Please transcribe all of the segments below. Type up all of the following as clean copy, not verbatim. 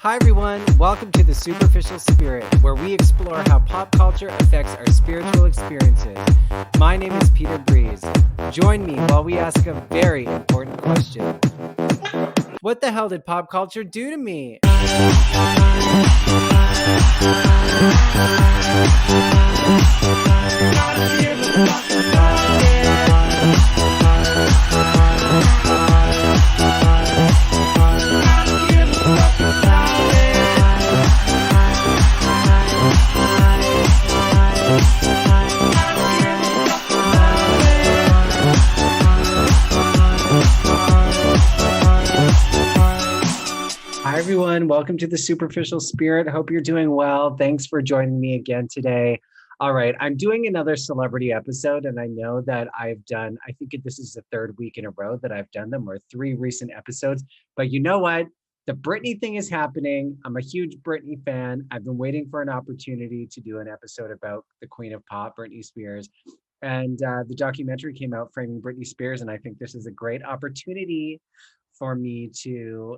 Hi everyone, welcome to The Superficial Spirit, where we explore how pop culture affects our spiritual experiences. My name is Peter Breeze. Join me while we ask a very important question. What the hell did pop culture do to me? Hi everyone, welcome to The Superficial Spirit. Hope you're doing well. Thanks for joining me again today. All right, I'm doing another celebrity episode, and I know that I think this is the third week in a row that I've done them, or 3 recent episodes. But you know what? The Britney thing is happening. I'm a huge Britney fan. I've been waiting for an opportunity to do an episode about the Queen of Pop, Britney Spears. And the documentary came out, Framing Britney Spears, and I think this is a great opportunity for me to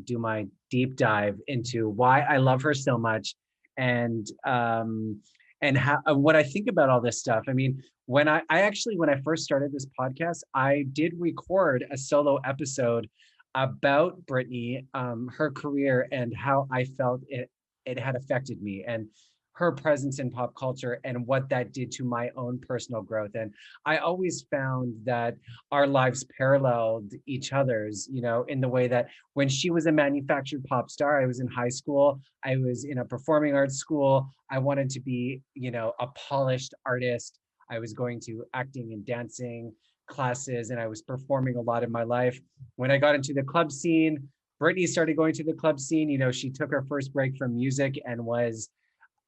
do my deep dive into why I love her so much, and how what I think about all this stuff. I mean, when I actually, when I first started this podcast, I did record a solo episode about Britney, her career, and how I felt it had affected me, and her presence in pop culture, and what that did to my own personal growth. And I always found that our lives paralleled each other's, in the way that when she was a manufactured pop star, I was in high school, I was in a performing arts school, I wanted to be, a polished artist. I was going to acting and dancing classes, and I was performing a lot in my life. When I got into the club scene, Britney started going to the club scene. She took her first break from music, and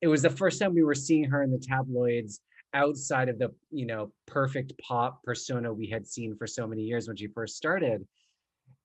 it was the first time we were seeing her in the tabloids outside of the, perfect pop persona we had seen for so many years when she first started.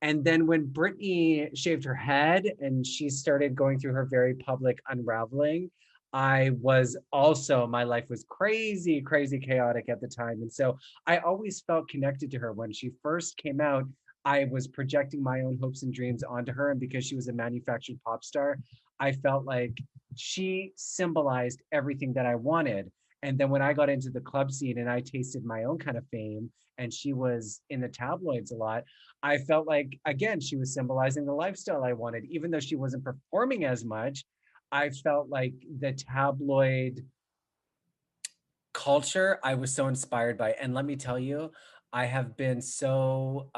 And then when Britney shaved her head and she started going through her very public unraveling, my life was crazy, crazy chaotic at the time. And so I always felt connected to her. When she first came out, I was projecting my own hopes and dreams onto her. And because she was a manufactured pop star, I felt like she symbolized everything that I wanted. And then when I got into the club scene and I tasted my own kind of fame, and she was in the tabloids a lot, I felt like, again, she was symbolizing the lifestyle I wanted. Even though she wasn't performing as much, I felt like the tabloid culture I was so inspired by. And let me tell you, I have been so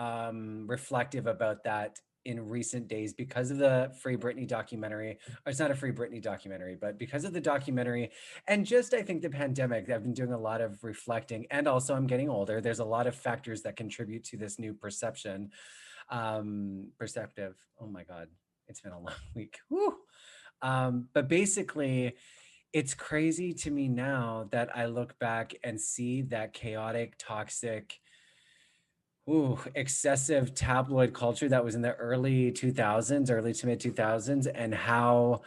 reflective about that in recent days because of the Free Britney documentary. Or it's not a Free Britney documentary, but because of the documentary, and just I think the pandemic, I've been doing a lot of reflecting, and also I'm getting older. There's a lot of factors that contribute to this new perceptive. Oh my God, it's been a long week. Whew. But basically, it's crazy to me now that I look back and see that chaotic, toxic, excessive tabloid culture that was in the early 2000s, early to mid 2000s, and how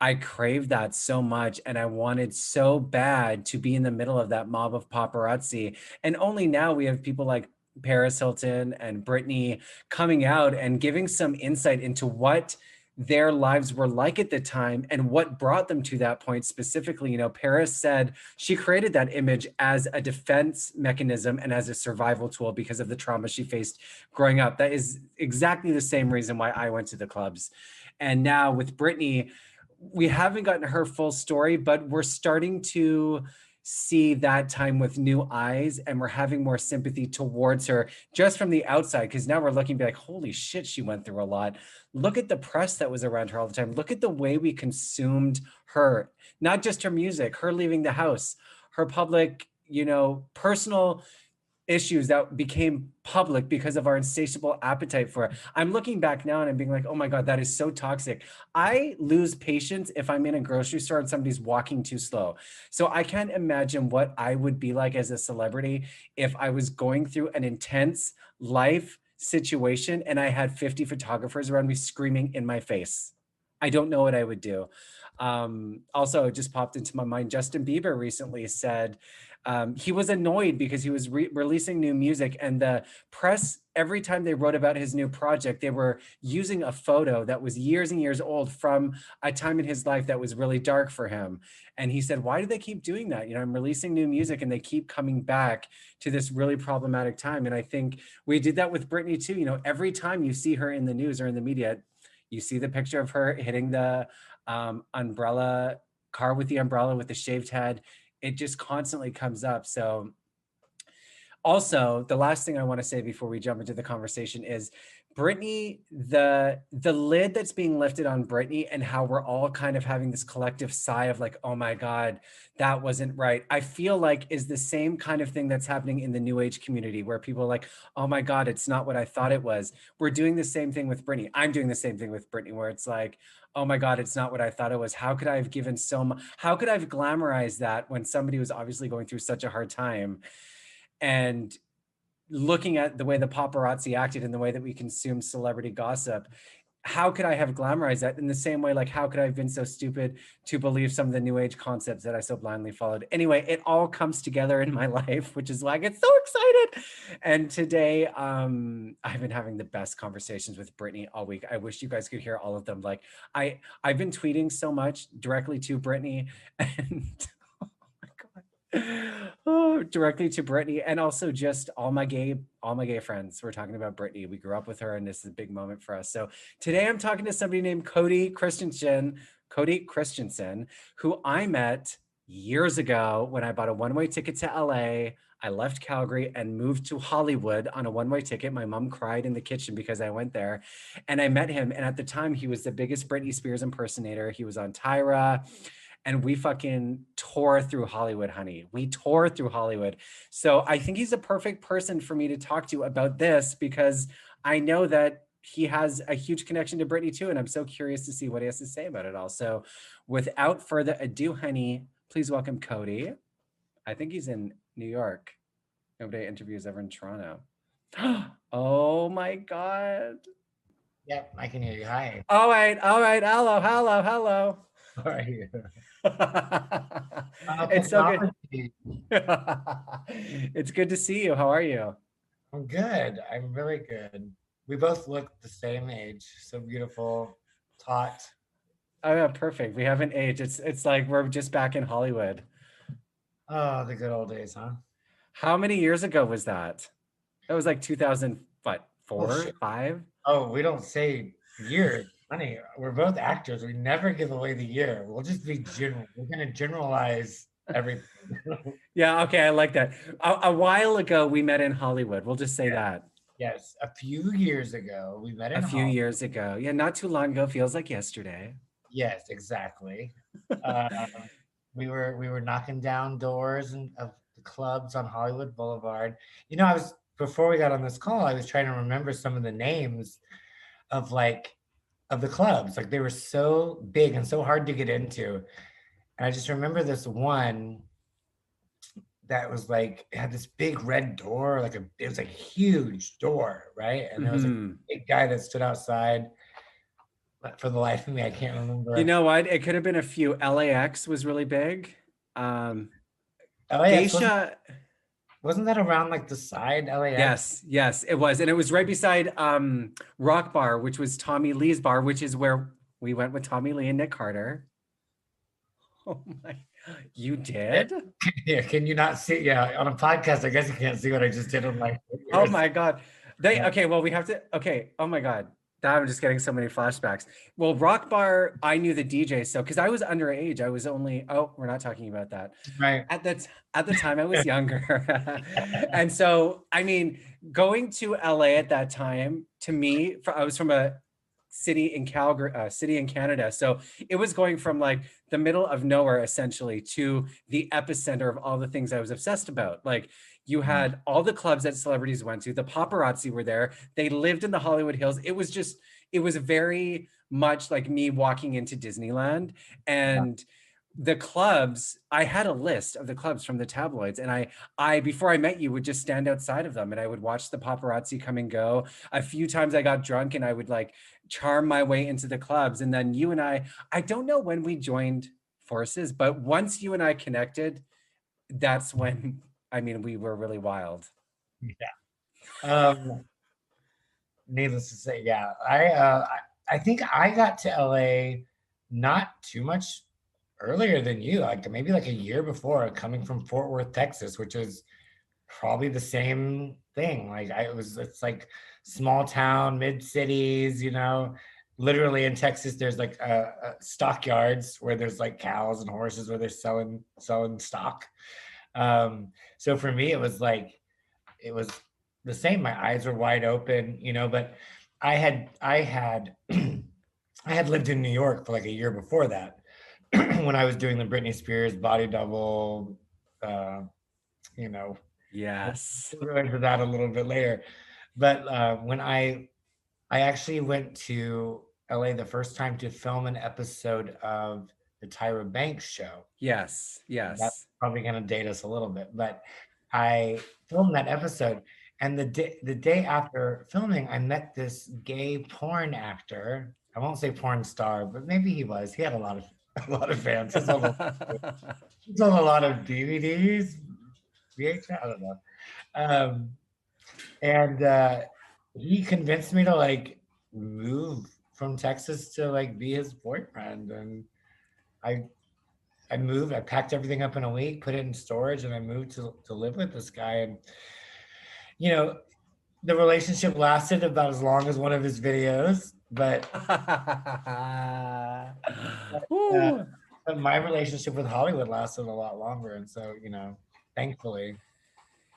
I craved that so much. And I wanted so bad to be in the middle of that mob of paparazzi. And only now we have people like Paris Hilton and Britney coming out and giving some insight into what their lives were like at the time and what brought them to that point specifically. Paris said she created that image as a defense mechanism and as a survival tool because of the trauma she faced growing up. That is exactly the same reason why I went to the clubs. And now with Britney, we haven't gotten her full story, but we're starting to see that time with new eyes, and we're having more sympathy towards her just from the outside, because now we're looking back, holy shit, she went through a lot. Look at the press that was around her all the time. Look at the way we consumed her, not just her music, her leaving the house, her public, personal issues that became public because of our insatiable appetite for it. I'm looking back now and I'm being like, oh my God, that is so toxic. I lose patience if I'm in a grocery store and somebody's walking too slow. So I can't imagine what I would be like as a celebrity if I was going through an intense life situation and I had 50 photographers around me screaming in my face. I don't know what I would do. Also, it just popped into my mind. Justin Bieber recently said he was annoyed because he was releasing new music, and the press, every time they wrote about his new project, they were using a photo that was years and years old from a time in his life that was really dark for him. And he said, why do they keep doing that? You know, I'm releasing new music and they keep coming back to this really problematic time. And I think we did that with Britney too. You know, every time you see her in the news or in the media, you see the picture of her hitting the umbrella, car with the umbrella with the shaved head. It just constantly comes up. So also, the last thing I want to say before we jump into the conversation is Britney, the lid that's being lifted on Britney, and how we're all kind of having this collective sigh of like, oh my God, that wasn't right. I feel like is the same kind of thing that's happening in the new age community, where people are like, oh my God, it's not what I thought it was. We're doing the same thing with Britney. I'm doing the same thing with Britney, where it's like, oh my God, it's not what I thought it was. How could I have given so much? How could I have glamorized that when somebody was obviously going through such a hard time? And looking at the way the paparazzi acted and the way that we consume celebrity gossip, how could I have glamorized that in the same way? Like, how could I have been so stupid to believe some of the new age concepts that I so blindly followed? Anyway, it all comes together in my life, which is why I get so excited. And today, I've been having the best conversations with Britney all week. I wish you guys could hear all of them. Like, I've been tweeting so much directly to Britney, and oh, directly to Britney, and also just all my gay friends. We're talking about Britney. We grew up with her, and this is a big moment for us. So today I'm talking to somebody named Kody Christiansen, who I met years ago when I bought a one-way ticket to LA. I left Calgary and moved to Hollywood on a one-way ticket. My mom cried in the kitchen because I went there, and I met him. And at the time, he was the biggest Britney Spears impersonator. He was on Tyra. And we fucking tore through Hollywood, honey. We tore through Hollywood. So I think he's a perfect person for me to talk to about this, because I know that he has a huge connection to Britney too. And I'm so curious to see what he has to say about it all. So without further ado, honey, please welcome Kody. I think he's in New York. Nobody interviews ever in Toronto. Oh my God. Yep, I can hear you. Hi. All right. Hello. How are you? It's so good. Technology. It's good to see you. How are you? I'm good. I'm really good. We both look the same age. So beautiful, taut. Oh yeah, perfect. We haven't aged. It's like we're just back in Hollywood. Oh, the good old days, huh? How many years ago was that? That was like 2000, what, Oh, four, shit. five? Oh, we don't say years. Honey, we're both actors. We never give away the year. We'll just be general. We're going to generalize everything. Yeah, okay, I like that. A while ago, we met in Hollywood. We'll just say Yeah. that. Yes. A few years ago, we met A in few Hollywood. years ago. Yeah, not too long ago. Feels like yesterday. Yes, exactly. Uh, we were knocking down doors and of the clubs on Hollywood Boulevard. You know, I was before we got on this call, I was trying to remember some of the names of of the clubs. Like they were so big and so hard to get into. And I just remember this one that was like it had this big red door, it was like a huge door, right? And there was a Hmm. big guy that stood outside. But for the life of me, I can't You remember. know what? It could have been a few. LAX was really big. Um, LAX Geisha. wasn't that around like the side LAX? Yes, it was. And it was right beside Rock Bar, which was Tommy Lee's bar, which is where we went with Tommy Lee and Nick Carter. Oh my, you did? Yeah, can you not see? Yeah, on a podcast, I guess you can't see what I just did on my Oh fingers. my God. They Yeah. okay, well, we have to okay. Oh my God. Now I'm just getting so many flashbacks. Well, Rock Bar, I knew the DJ, so because I was underage, I was only, oh, we're not talking about that. Right. At the time I was younger. And so, I mean, going to LA at that time, to me, I was from a city in Calgary, city in Canada. So it was going from like the middle of nowhere essentially to the epicenter of all the things I was obsessed about. Like you had all the clubs that celebrities went to, the paparazzi were there, they lived in the Hollywood Hills. It was very much like me walking into Disneyland. And the clubs, I had a list of the clubs from the tabloids, and I before I met you would just stand outside of them and I would watch the paparazzi come and go. A few times I got drunk and I would like charm my way into the clubs. And then you and I don't know when we joined forces, but once you and I connected, that's when, I mean, we were really wild. Yeah. Needless to say, yeah. I think I got to LA not too much earlier than you, like maybe like a year before, coming from Fort Worth, Texas, which is probably the same thing. Like it's like small town, mid cities, you know. Literally in Texas, there's like stockyards where there's like cows and horses where they're selling stock. So for me, it was like it was the same. My eyes were wide open, you know. But I had I had lived in New York for like a year before that when I was doing the Britney Spears body double. Uh, you know, Yes. we'll go into that a little bit later. But when I actually went to LA the first time to film an episode of the Tyra Banks show. Yes. That's Yes. probably going to date us a little bit, but I filmed that episode, and the day after filming, I met this gay porn actor. I won't say porn star, but maybe he was. He had a lot of a lot of fans. He sold a lot of DVDs, VHS. I don't know. Um, and he convinced me to like move from Texas to like be his boyfriend, and I I moved. I packed everything up in a week, put it in storage, and I moved to live with this guy. And you know, the relationship lasted about as long as one of his videos, uh, Woo. but my relationship with Hollywood lasted a lot longer. And so, thankfully,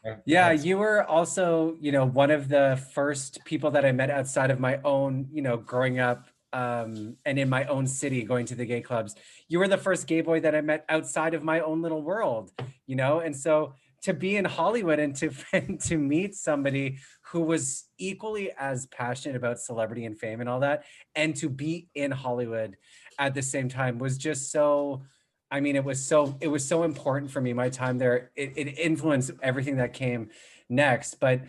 I Yeah, had. you were also, one of the first people that I met outside of my own, growing up, and in my own city, going to the gay clubs. You were the first gay boy that I met outside of my own little world, and so to be in Hollywood and to and to meet somebody who was equally as passionate about celebrity and fame and all that, and to be in Hollywood at the same time was just so. I mean, it was so important for me. My time there, it influenced everything that came next. But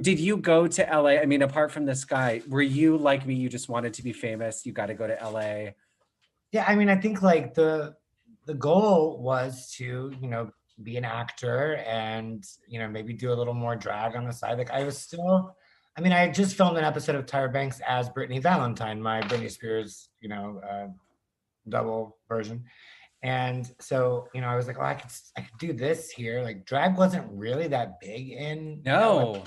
did you go to LA? I mean, apart from this guy, were you like me? You just wanted to be famous. You got to go to LA. Yeah, I mean, I think like the goal was to, be an actor and, maybe do a little more drag on the side. Like I mean, I had just filmed an episode of Tyra Banks as Brittany Valentine, my Britney Spears, double version. And so, I was like, oh, I could do this here. Like drag wasn't really that big in LA. No.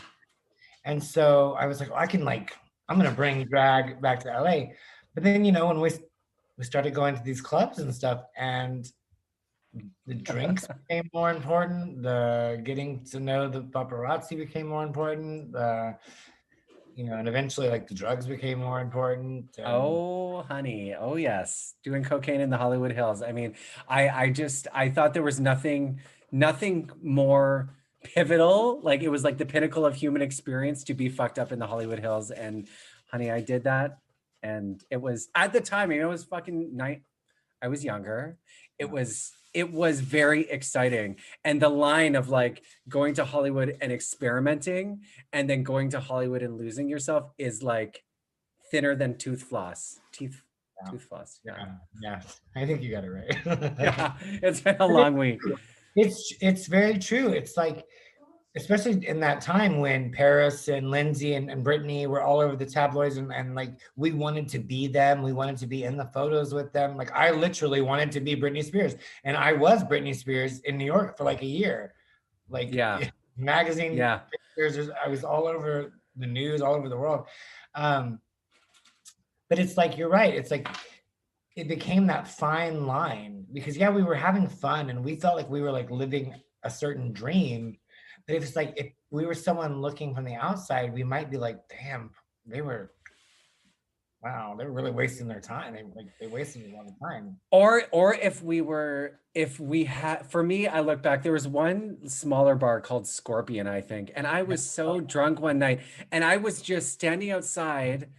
And so I was like, oh, I'm gonna bring drag back to LA. But then, when we started going to these clubs and stuff, and the drinks became more important, the getting to know the paparazzi became more important, and eventually like the drugs became more important. And Oh, honey. Oh, yes. Doing cocaine in the Hollywood Hills. I mean, I thought there was nothing more pivotal. Like it was like the pinnacle of human experience to be fucked up in the Hollywood Hills. And honey, I did that. And it was at the time, it was fucking night. I was younger. It was very exciting. And the line of like going to Hollywood and experimenting and then going to Hollywood and losing yourself is like thinner than tooth floss. yeah, Tooth floss. Yeah. yeah, I think you got it right. Yeah. It's been a long week. It's very true. It's like, especially in that time when Paris and Lindsay and Brittany were all over the tabloids, and like we wanted to be them. We wanted to be in the photos with them. Like I literally wanted to be Britney Spears, and I was Britney Spears in New York for like a year. Like Yeah. magazine Yeah. pictures, I was all over the news, all over the world. Um, but it's like you're right. It's like it became that fine line because yeah, we were having fun and we felt like we were like living a certain dream. But if it's like if we were someone looking from the outside, we might be like, damn, they were wow, they're really wasting their time. They wasted a lot of time. Or if we had, for me, I look back, there was one smaller bar called Scorpion, I think. And I was so drunk one night and I was just standing outside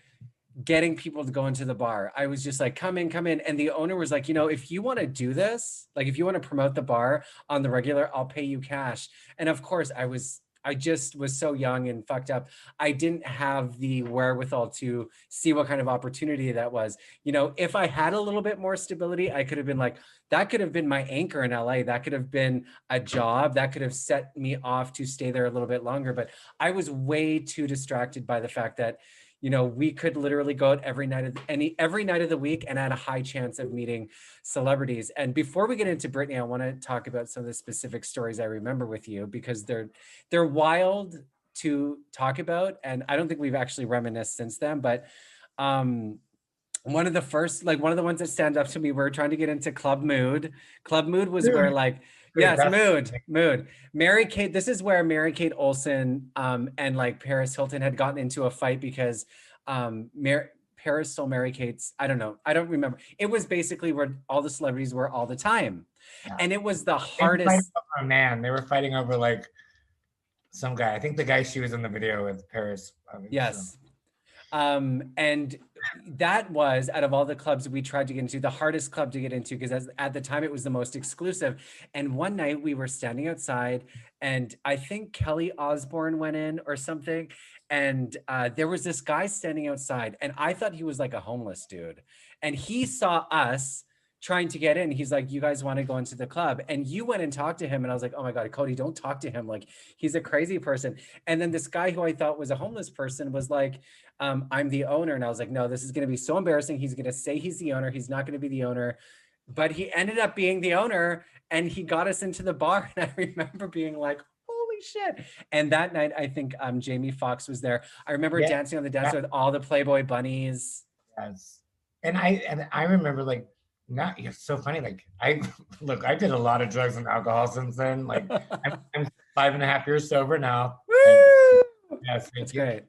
getting people to go into the bar. I was just like, come in, come in. And the owner was like, if you want to do this, like if you want to promote the bar on the regular, I'll pay you cash. And of course I was I just was so young and fucked up. I didn't have the wherewithal to see what kind of opportunity that was. You know, if I had a little bit more stability, I could have been like, that could have been my anchor in LA. That could have been a job that could have set me off to stay there a little bit longer. But I was way too distracted by the fact that, you know, we could literally go out every night of the week and had a high chance of meeting celebrities. And before we get into Britney, I want to talk about some of the specific stories I remember with you, because they're wild to talk about, and I don't think we've actually reminisced since then. But one of the ones that stand up to me, we're trying to get into Club Mood. Club Mood was where like, yes, Mood. Mary-Kate, this is where Mary-Kate Olsen and like Paris Hilton had gotten into a fight because Paris stole Mary-Kate's, I don't know, I don't remember. It was basically where all the celebrities were all the time. Yeah. And it was the hardest. They were fighting over like some guy. I think the guy she was in the video with, Paris. Yes. So. And that was, out of all the clubs we tried to get into, the hardest club to get into, because at the time it was the most exclusive. And one night we were standing outside, and I think Kelly Osbourne went in or something. And there was this guy standing outside, and I thought he was like a homeless dude. And he saw us trying to get in. He's like, you guys want to go into the club? And you went and talked to him. And I was like, oh my God, Kody, don't talk to him. Like, he's a crazy person. And then this guy who I thought was a homeless person was like, I'm the owner. And I was like, no, this is going to be so embarrassing. He's going to say he's the owner. He's not going to be the owner. But he ended up being the owner, and he got us into the bar. And I remember being like, holy shit. And that night, I think Jamie Foxx was there. I remember dancing on the dance with all the Playboy bunnies. Yes. And I remember like, it's so funny. Like I did a lot of drugs and alcohol since then. Like I'm 5.5 years sober now. Woo! Yes, that's great.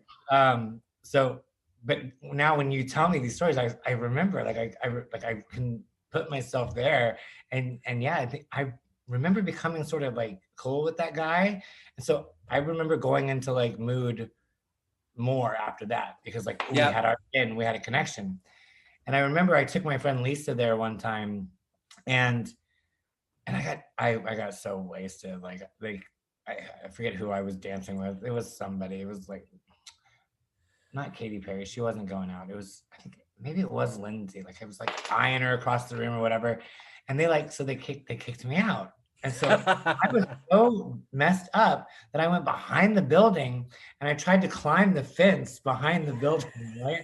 So, but now when you tell me these stories, I remember like I can put myself there, and yeah, I think I remember becoming sort of like cool with that guy, and so I remember going into like Mood more after that, because like we had a connection. And I remember I took my friend Lisa there one time, and I got so wasted. Like I forget who I was dancing with. It was somebody. It was like not Katy Perry. She wasn't going out. It was, I think maybe it was Lindsay. Like I was like eyeing her across the room or whatever. And they kicked me out. And so I was so messed up that I went behind the building and I tried to climb the fence behind the building, right?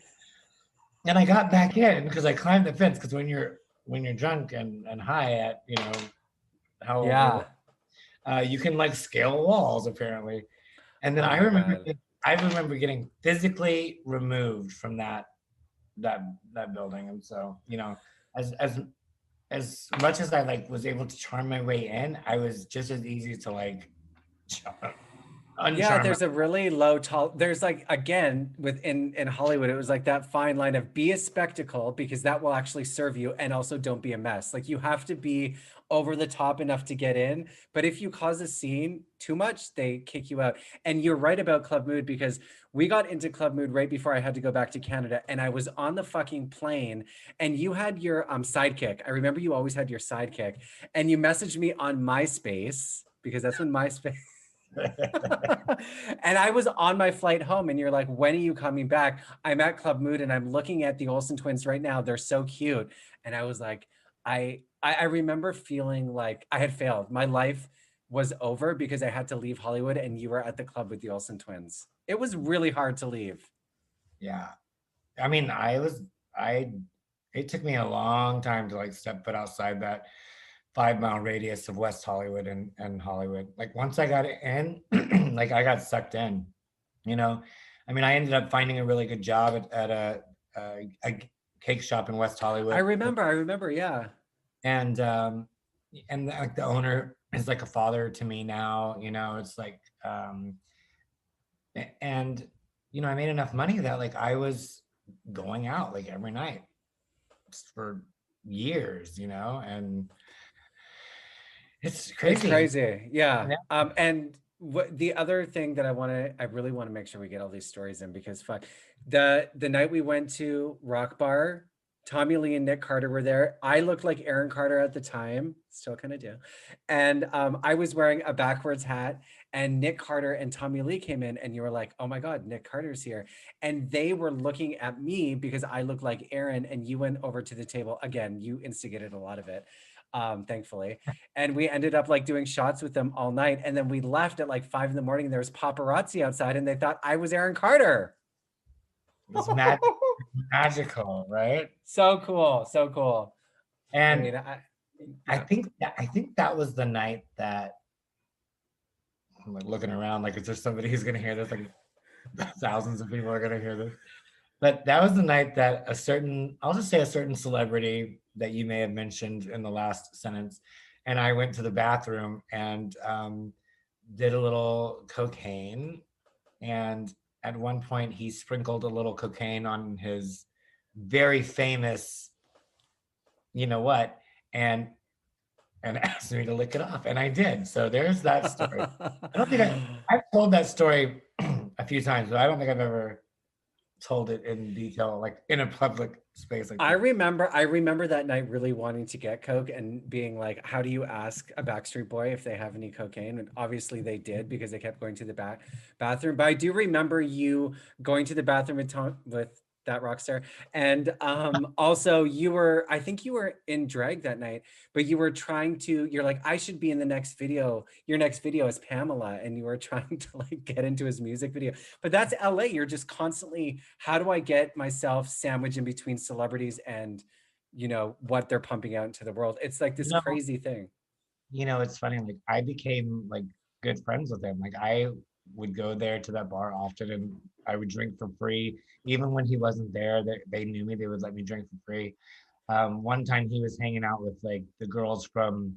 And I got back in because I climbed the fence, because when you're drunk and high at, you know, how you can like scale walls apparently. And then I remember getting physically removed from that building. And so, you know, as much as I like was able to charm my way in, I was just as easy to like yeah, there's a really low there's like, again, in Hollywood, it was like that fine line of be a spectacle, because that will actually serve you, and also don't be a mess. Like you have to be over the top enough to get in, but if you cause a scene too much, they kick you out. And you're right about Club Mood, because we got into Club Mood right before I had to go back to Canada, and I was on the fucking plane, and you had your sidekick. I remember you always had your sidekick, and you messaged me on MySpace, because that's when MySpace and I was on my flight home, and you're like, when are you coming back? I'm at Club Mood, and I'm looking at the Olsen twins right now. They're so cute. And I was like, I remember feeling like I had failed. My life was over because I had to leave Hollywood, and you were at the club with the Olsen twins. It was really hard to leave. Yeah. I mean, it took me a long time to like step foot outside that 5-mile radius of West Hollywood and Hollywood. Like once I got in, like I got sucked in, you know. I mean, I ended up finding a really good job at a cake shop in West Hollywood. I remember, yeah. And like the owner is like a father to me now, you know. It's like, and you know, I made enough money that like I was going out like every night for years, you know, and it's crazy. It's crazy. Yeah. And the other thing that I really want to make sure we get all these stories in, because fuck, the night we went to Rock Bar, Tommy Lee and Nick Carter were there. I looked like Aaron Carter at the time, still kind of do. And I was wearing a backwards hat, and Nick Carter and Tommy Lee came in, and you were like, oh my God, Nick Carter's here. And they were looking at me because I looked like Aaron, and you went over to the table. Again, you instigated a lot of it, thankfully. And we ended up like doing shots with them all night. And then we left at like 5 a.m. And there was paparazzi outside, and they thought I was Aaron Carter. It was magical, right? So cool. So cool. And I mean, I think that was the night that I'm like looking around, like, is there somebody who's gonna hear this? Like thousands of people are gonna hear this. But that was the night that I'll just say a certain celebrity that you may have mentioned in the last sentence, and I went to the bathroom and did a little cocaine. And at one point he sprinkled a little cocaine on his very famous, you know what, and asked me to lick it off, and I did. So there's that story. I don't think I've told that story a few times, but I don't think I've ever told it in detail, like in a public space. Like I remember that night really wanting to get coke and being like, how do you ask a Backstreet Boy if they have any cocaine? And obviously they did, because they kept going to the bathroom. But I do remember you going to the bathroom with that rock star. And also I think you were in drag that night, but you're like, I should be in the next video. Your next video is Pamela. And you were trying to like get into his music video. But that's LA. You're just constantly, how do I get myself sandwiched in between celebrities and, what they're pumping out into the world? It's like this crazy thing. It's funny. Like I became like good friends with him. Like I would go there to that bar often, and I would drink for free. Even when he wasn't there, they knew me. They would let me drink for free. One time he was hanging out with like the girls from,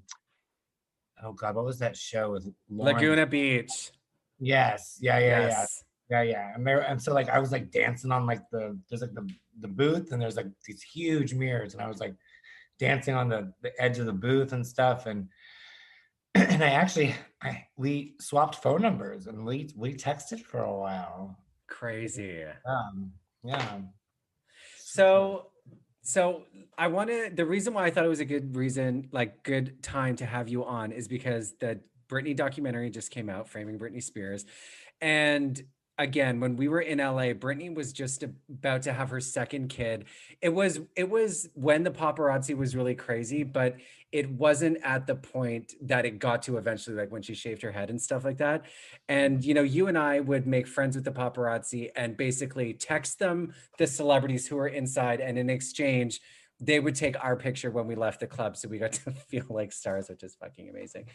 oh God, what was that show with Lauren? Laguna Beach. Yes. Yeah. Yes. And so like I was like dancing on like there's like the booth, and there's like these huge mirrors, and I was like dancing on the edge of the booth and stuff. And we swapped phone numbers, and we texted for a while. Crazy. Yeah. So the reason why I thought it was a good time to have you on is because the Britney documentary just came out, Framing Britney Spears. And again, when we were in LA, Britney was just about to have her second kid. It was when the paparazzi was really crazy, but it wasn't at the point that it got to eventually, like when she shaved her head and stuff like that. And, you and I would make friends with the paparazzi and basically text them the celebrities who were inside. And in exchange, they would take our picture when we left the club. So we got to feel like stars, which is fucking amazing.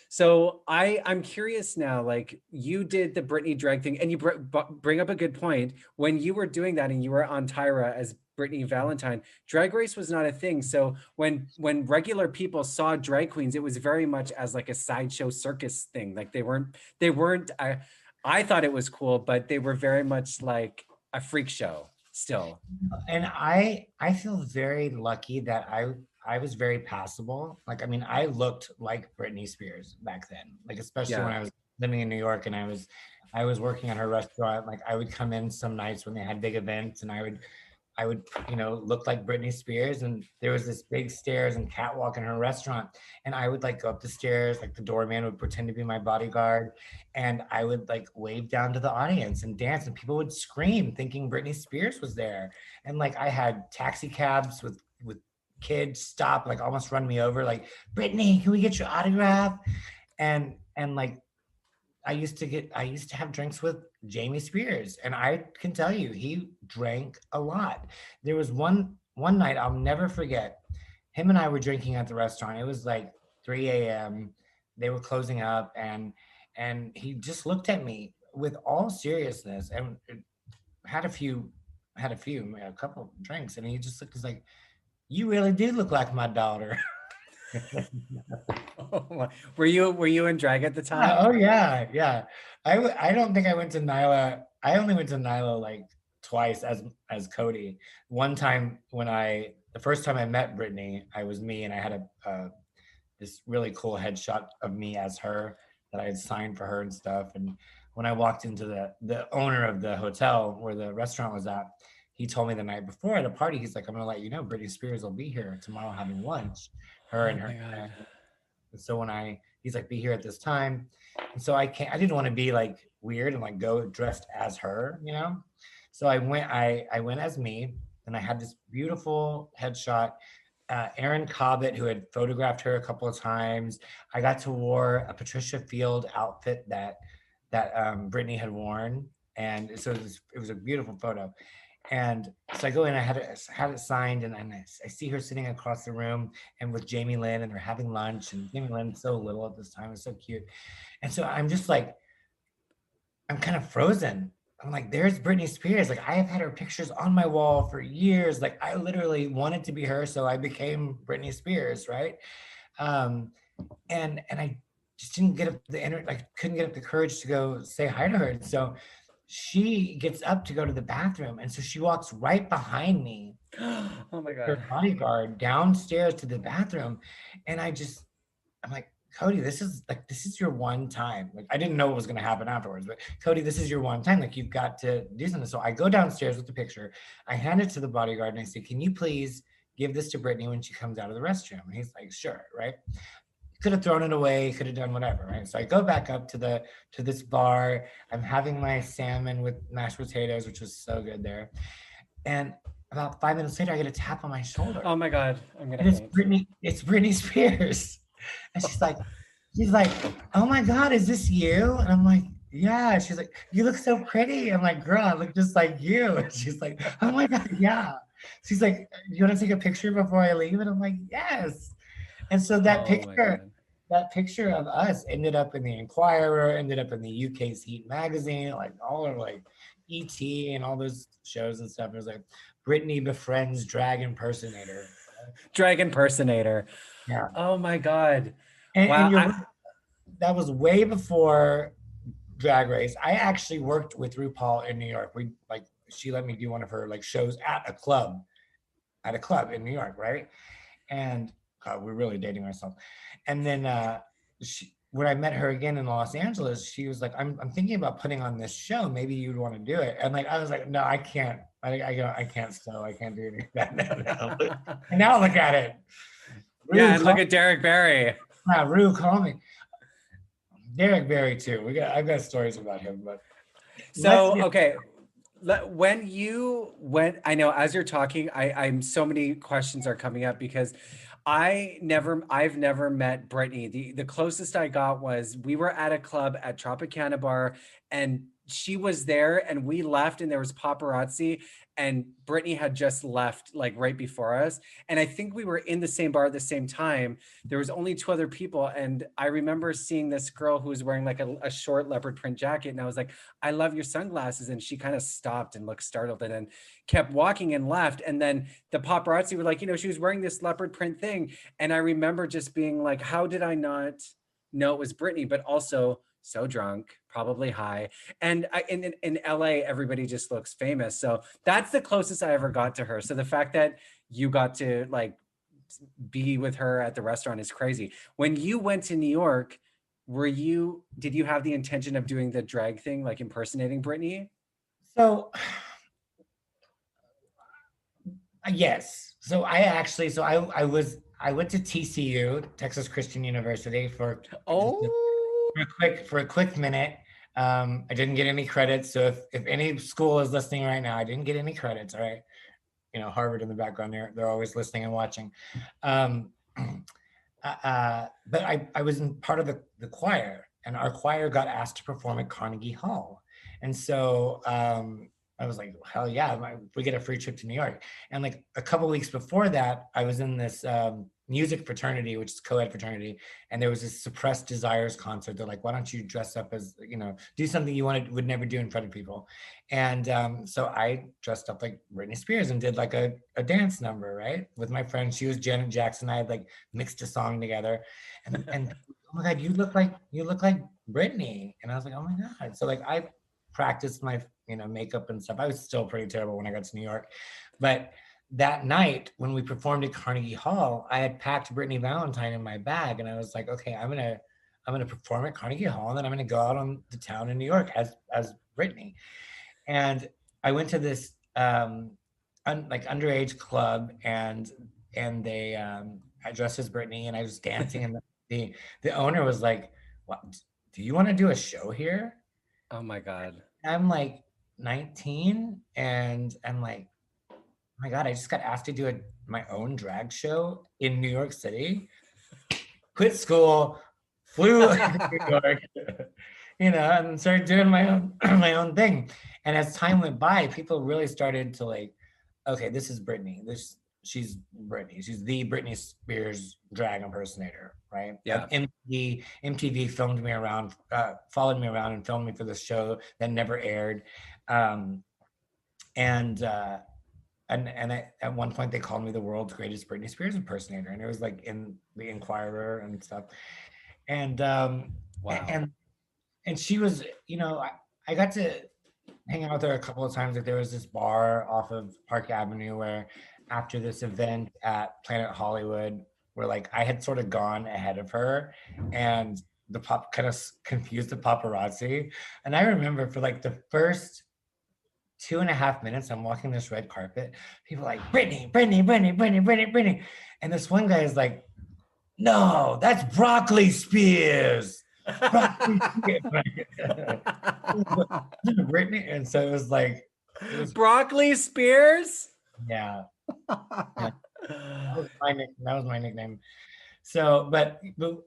So I'm curious now, like you did the Britney drag thing, and you bring up a good point. When you were doing that and you were on Tyra as Britney Valentine, Drag Race was not a thing. So when regular people saw drag queens, it was very much as like a sideshow circus thing. Like they weren't, I thought it was cool, but they were very much like a freak show still. And I feel very lucky that I was very passable. Like, I mean, I looked like Britney Spears back then, like, especially when I was living in New York, and I was working at her restaurant. Like I would come in some nights when they had big events, and I would, look like Britney Spears. And there was this big stairs and catwalk in her restaurant. And I would like go up the stairs, like the doorman would pretend to be my bodyguard. And I would like wave down to the audience and dance, and people would scream thinking Britney Spears was there. And like I had taxi cabs with kids stop, like almost run me over, like, Britney, can we get your autograph? And like I used to have drinks with Jamie Spears, and I can tell you he drank a lot. There was one night I'll never forget. Him and I were drinking at the restaurant. It was like 3 a.m. They were closing up, and he just looked at me with all seriousness and had a couple drinks, and he just looked, he's like, you really do look like my daughter. Were you in drag at the time? Oh yeah. I don't think I went to NYLA. I only went to NYLA like twice as Kody. One time the first time I met Britney, I was me, and I had this really cool headshot of me as her that I had signed for her and stuff. And when I walked into the owner of the hotel where the restaurant was at, he told me the night before at a party, he's like, I'm gonna let you know Britney Spears will be here tomorrow having lunch. Her and her. And so when I he's like, be here at this time. And so I didn't want to be like weird and like go dressed as her, you know? So I went as me, and I had this beautiful headshot. Erin Cobbett, who had photographed her a couple of times. I got to wear a Patricia Field outfit that Britney had worn, and so it was a beautiful photo. And so I go in, I had it signed, and I see her sitting across the room and with Jamie Lynn, and they're having lunch. And Jamie Lynn's so little at this time, it's so cute. And so I'm just like, I'm kind of frozen. I'm like, there's Britney Spears. Like, I have had her pictures on my wall for years. Like, I literally wanted to be her, so I became Britney Spears, right? And I just didn't get up couldn't get up the courage to go say hi to her. And so she gets up to go to the bathroom, and so she walks right behind me. Oh my God. Her bodyguard downstairs to the bathroom, and I'm like, Kody, this is your one time. Like, I didn't know what was going to happen afterwards, but Kody, this is your one time. Like, you've got to do something. So I go downstairs with the picture. I hand it to the bodyguard, and I say, can you please give this to Britney when she comes out of the restroom? And he's like, sure, right? Could have thrown it away, could have done whatever, right? So I go back up to this bar. I'm having my salmon with mashed potatoes, which was so good there. And about 5 minutes later, I get a tap on my shoulder. Oh my God, I'm gonna faint. It's Britney Spears. And she's like, oh my God, is this you? And I'm like, yeah. She's like, you look so pretty. I'm like, girl, I look just like you. And she's like, oh my God, yeah. She's like, you want to take a picture before I leave? And I'm like, yes. And so that picture of us ended up in the Inquirer, ended up in the UK's Heat magazine, like all of like ET and all those shows and stuff. It was like, Britney befriends drag impersonator. Drag impersonator. Yeah. Oh my God. And, wow. That was way before Drag Race. I actually worked with RuPaul in New York. She let me do one of her like shows at a club in New York, right? And we're really dating ourselves. And then when I met her again in Los Angeles, she was like, I'm thinking about putting on this show. Maybe you'd want to do it. And like, I was like, no, I can't. I can't sew. I can't do any of that now. And now look at it. Yeah, and look at Derek Barry. Yeah, Rue, call me. Derek Barry too. I've got stories about him, but okay. When you went, I know as you're talking, I'm so many questions are coming up because I've never met Britney. The closest I got was we were at a club at Tropicana Bar, and she was there, and we left, and there was paparazzi, and Britney had just left like right before us. And I think we were in the same bar at the same time. There was only 2 other people. And I remember seeing this girl who was wearing like a short leopard print jacket. And I was like, I love your sunglasses. And she kind of stopped and looked startled and then kept walking and left. And then the paparazzi were like, she was wearing this leopard print thing. And I remember just being like, how did I not know it was Britney? But also so drunk, probably high. And in LA, everybody just looks famous. So that's the closest I ever got to her. So the fact that you got to like be with her at the restaurant is crazy. When you went to New York, did you have the intention of doing the drag thing, like impersonating Britney? So yes. So I went to TCU, Texas Christian University for a quick minute. I didn't get any credits. So if any school is listening right now, I didn't get any credits. All right. Harvard in the background, they're always listening and watching. But I was in part of the choir, and our choir got asked to perform at Carnegie Hall. And so I was like, hell yeah, we get a free trip to New York. And like a couple weeks before that, I was in this music fraternity, which is co-ed fraternity. And there was this Suppressed Desires concert. They're like, why don't you dress up as, do something you would never do in front of people. And so I dressed up like Britney Spears and did like a dance number, right? With my friend, she was Janet Jackson. I had like mixed a song together. And oh my God, you look like Britney. And I was like, oh my God. So like I practiced my makeup and stuff. I was still pretty terrible when I got to New York. But that night when we performed at Carnegie Hall, I had packed Britney Valentine in my bag, and I was like, okay, I'm gonna perform at Carnegie Hall, and then I'm gonna go out on the town in New York as Britney. And I went to this underage club, and they I dressed as Britney, and I was dancing in the owner was like, "What? Do you want to do a show here?" Oh my God. I'm like 19, and I'm like, "Oh my God, I just got asked to do my own drag show in New York City." Quit school, flew to New York, and started doing my own my own thing. And as time went by, people really started to like, okay, this is Britney. She's Britney. She's the Britney Spears drag impersonator, right? Yeah. MTV filmed me around, followed me around and filmed me for this show that never aired. Um, and at one point they called me the world's greatest Britney Spears impersonator, and it was like in the Inquirer and stuff. And Wow. and she was, I got to hang out with her a couple of times. Like there was this bar off of Park Avenue where after this event at Planet Hollywood, where like I had sort of gone ahead of her, and the pop kind of confused the paparazzi. And I remember for like the first 2.5 minutes, I'm walking this red carpet. People are like, Britney, Britney, Britney, Britney, Britney, Britney. And this one guy is like, no, that's Broccoli Spears. Broccoli Spears. Britney. And so it was like, Broccoli Spears? yeah. Yeah. That was my nickname. So, but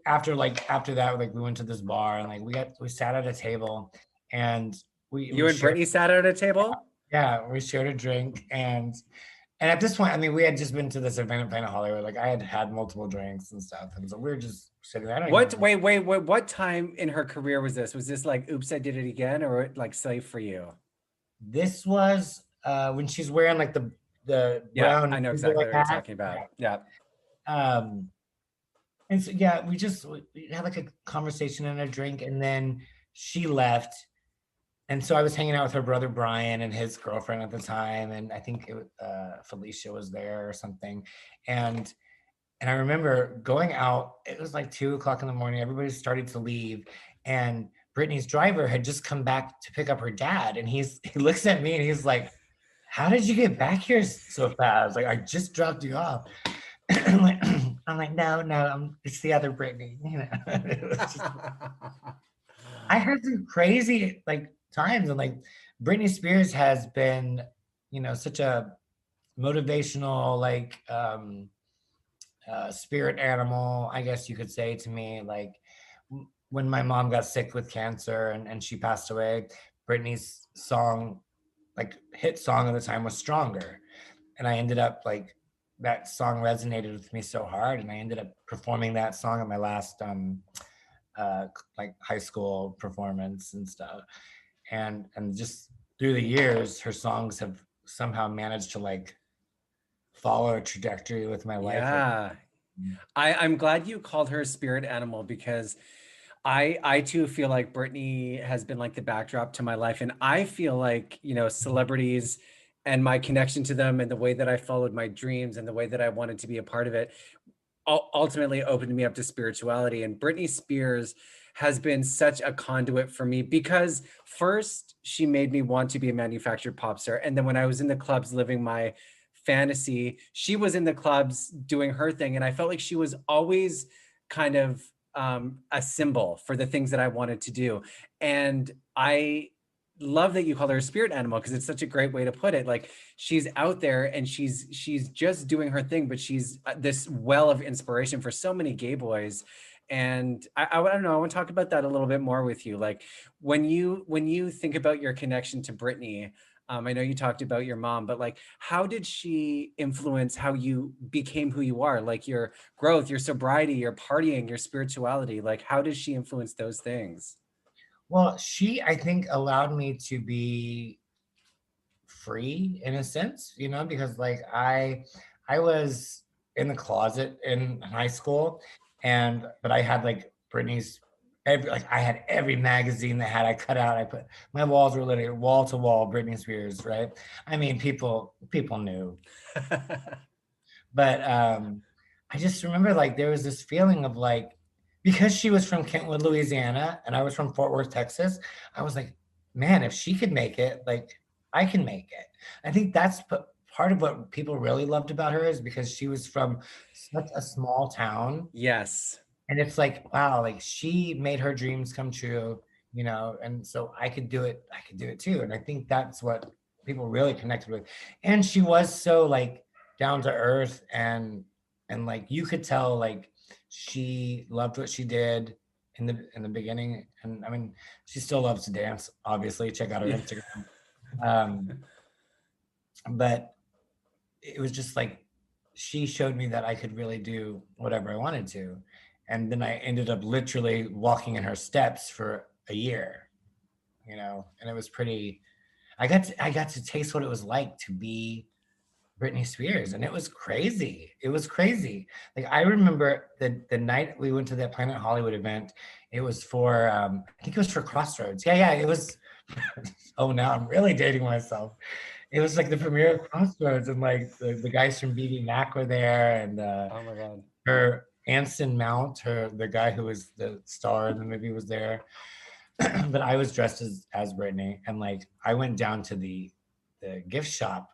after that, like we went to this bar and like we sat at a table, and you and Britney sat at a table? Yeah, we shared a drink, and at this point, I mean, we had just been to this event at Planet Hollywood. Like I had had multiple drinks and stuff, and so we were just sitting there. Wait, what time in her career was this? Was this like Oops, I Did It Again, or like Safe for You? This was when she's wearing like the brown. I know exactly what you're talking about. Yeah. And so we had like a conversation and a drink, and then she left. And so I was hanging out with her brother Brian and his girlfriend at the time, and I think Felicia was there or something. And I remember going out. It was like 2:00 in the morning. Everybody started to leave, and Brittany's driver had just come back to pick up her dad. And he looks at me and he's like, "How did you get back here so fast? Like I just dropped you off." I'm like, no, it's the other Britney. It was just, I had some crazy like times, and like Britney Spears has been, such a motivational like spirit animal, I guess you could say, to me. Like when my mom got sick with cancer and she passed away, Britney's song, like hit song at the time, was Stronger. And I ended up like, that song resonated with me so hard, and I ended up performing that song at my last like high school performance and stuff. And just through the years, her songs have somehow managed to like follow a trajectory with my life. Yeah. I'm glad you called her a spirit animal, because I too feel like Britney has been like the backdrop to my life. And I feel like, celebrities and my connection to them and the way that I followed my dreams and the way that I wanted to be a part of it ultimately opened me up to spirituality. And Britney Spears has been such a conduit for me, because first she made me want to be a manufactured pop star. And then when I was in the clubs living my fantasy, she was in the clubs doing her thing. And I felt like she was always kind of a symbol for the things that I wanted to do. And I love that you call her a spirit animal, because it's such a great way to put it. Like she's out there and she's just doing her thing, but she's this well of inspiration for so many gay boys. And I don't know, I want to talk about that a little bit more with you. Like when you think about your connection to Britney, I know you talked about your mom, but like, how did she influence how you became who you are? Like your growth, your sobriety, your partying, your spirituality. Like, how did she influence those things? Well, she, I think, allowed me to be free in a sense, because like I was in the closet in high school, but I had like Britney's I had every magazine I cut out. I put, my walls were literally wall to wall Britney Spears, right? I mean, people knew. But I just remember like there was this feeling of like, because she was from Kentwood, Louisiana, and I was from Fort Worth, Texas, I was like, man, if she could make it, like I can make it. I think that's part of what people really loved about her, is because she was from such a small town. Yes. And it's like, wow, like she made her dreams come true, you know, and so I could do it. I could do it too. And I think that's what people really connected with. And she was so like down to earth, and like you could tell like she loved what she did in the beginning. And I mean, she still loves to dance, obviously. Check out her Yeah. Instagram. Um, but it was just like she showed me that I could really do whatever I wanted to. And then I ended up literally walking in her steps for a year, you know, and it was pretty, I got to taste what it was like to be Britney Spears, and it was crazy. It was crazy. Like I remember the night we went to that Planet Hollywood event, it was for I think it was for Crossroads. Yeah, it was. Oh, now I'm really dating myself. It was like the premiere of Crossroads, and like the guys from BB Mac were there, and Oh my God. her Anson Mount, the guy who was the star in the movie, was there. But I was dressed as Britney, and like I went down to the gift shop,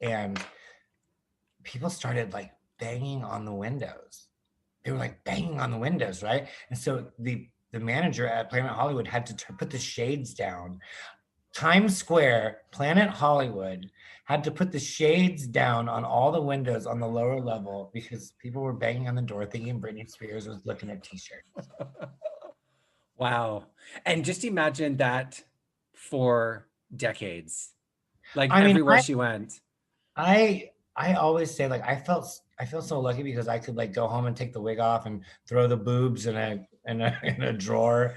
and people started like banging on the windows. They were like banging on the windows, right? And so the manager at Planet Hollywood had to put the shades down. Times Square, Planet Hollywood had to put the shades down on all the windows on the lower level because people were banging on the door thinking Britney Spears was looking at t-shirts. Wow. And just imagine that for decades, like I mean, everywhere she went. I always say like I feel so lucky because I could like go home and take the wig off and throw the boobs in a drawer,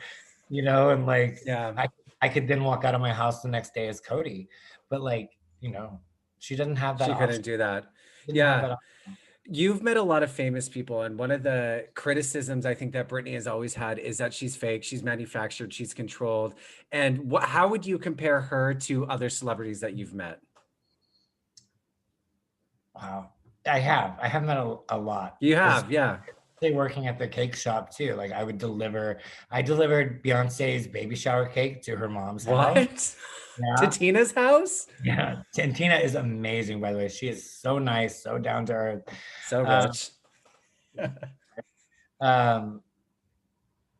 you know, and like Yeah, I could then walk out of my house the next day as Kody. But like, you know, she doesn't have that she couldn't option. do that. Didn't have Yeah. that You've met a lot of famous people, and one of the criticisms I think that Britney has always had is that she's fake, she's manufactured, she's controlled. And how would you compare her to other celebrities that you've met? Wow. I have met a lot. You have, yeah. They working at the cake shop too. Like I delivered Beyonce's baby shower cake to her mom's house. What? To Yeah. Tina's house? Yeah. And Tina is amazing, by the way. She is so nice, so down to earth. So Um, rich. um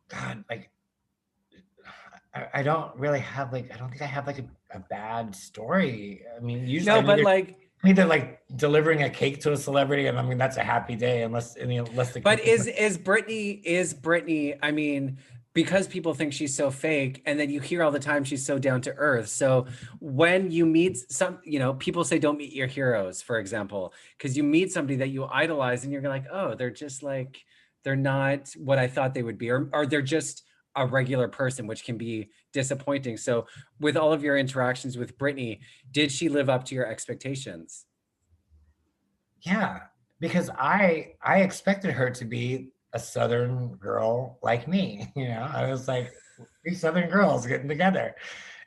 God, like I don't really have like I don't think I have like a bad story. I mean, usually No, but like, I'm either like delivering a cake to a celebrity, and I mean that's a happy day unless the but cake is is Britney, I mean, because people think she's so fake, and then you hear all the time she's so down to earth. So when you meet some, you know, people say don't meet your heroes, for example, because you meet somebody that you idolize and you're like, oh, they're just like, they're not what I thought they would be, or they're just a regular person, which can be disappointing. So with all of your interactions with Britney, did she live up to your expectations? Yeah, because I expected her to be a Southern girl like me. You know, I was like, these Southern girls getting together.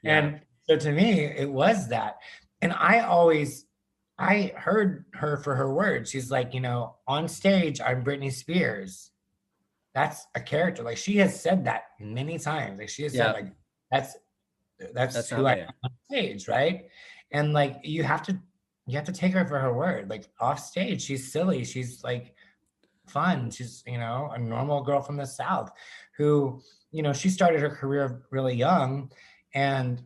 Yeah. And so to me, it was that. And I heard her for her words. She's like, you know, on stage, I'm Britney Spears. That's a character. Like she has said that many times. Like she has said, Yeah. like, that's That's who not I me. am on stage, right? And like you have to take her for her word. Like off stage, she's silly. She's like fun. She's, you know, a normal girl from the South who, you know, she started her career really young, and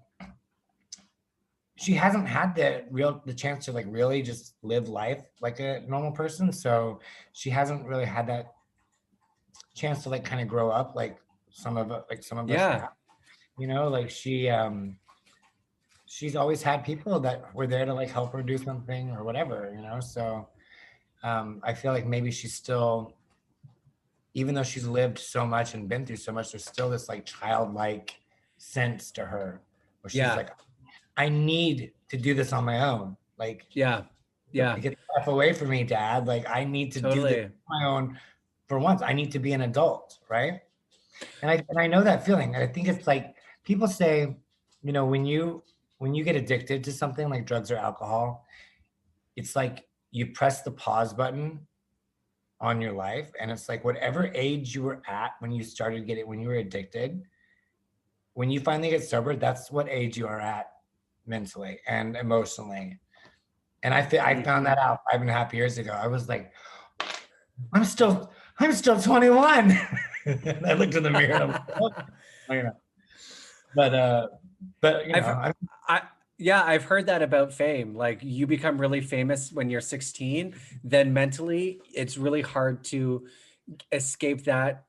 she hasn't had the chance to like really just live life like a normal person. So she hasn't really had that chance to like kind of grow up like some of us Yeah. have. You know, like she's always had people that were there to like help her do something or whatever, you know. So I feel like maybe she's still, even though she's lived so much and been through so much, there's still this like childlike sense to her where she's Yeah. like, I need to do this on my own. Like, Yeah. Yeah. get the F away from me, Dad. Like, I need to do this Totally. on my own for once. I need to be an adult, right? And I know that feeling. I think it's like people say, you know, when you get addicted to something like drugs or alcohol, it's like you press the pause button on your life, and it's like whatever age you were at when you started getting when you were addicted, when you finally get sober, that's what age you are at mentally and emotionally. And I found that out 5.5 years ago. I was like, I'm still I'm still 21. And I looked in the mirror and I'm like, oh, you know. But you know, yeah, I've heard that about fame. Like you become really famous when you're 16, then mentally it's really hard to escape that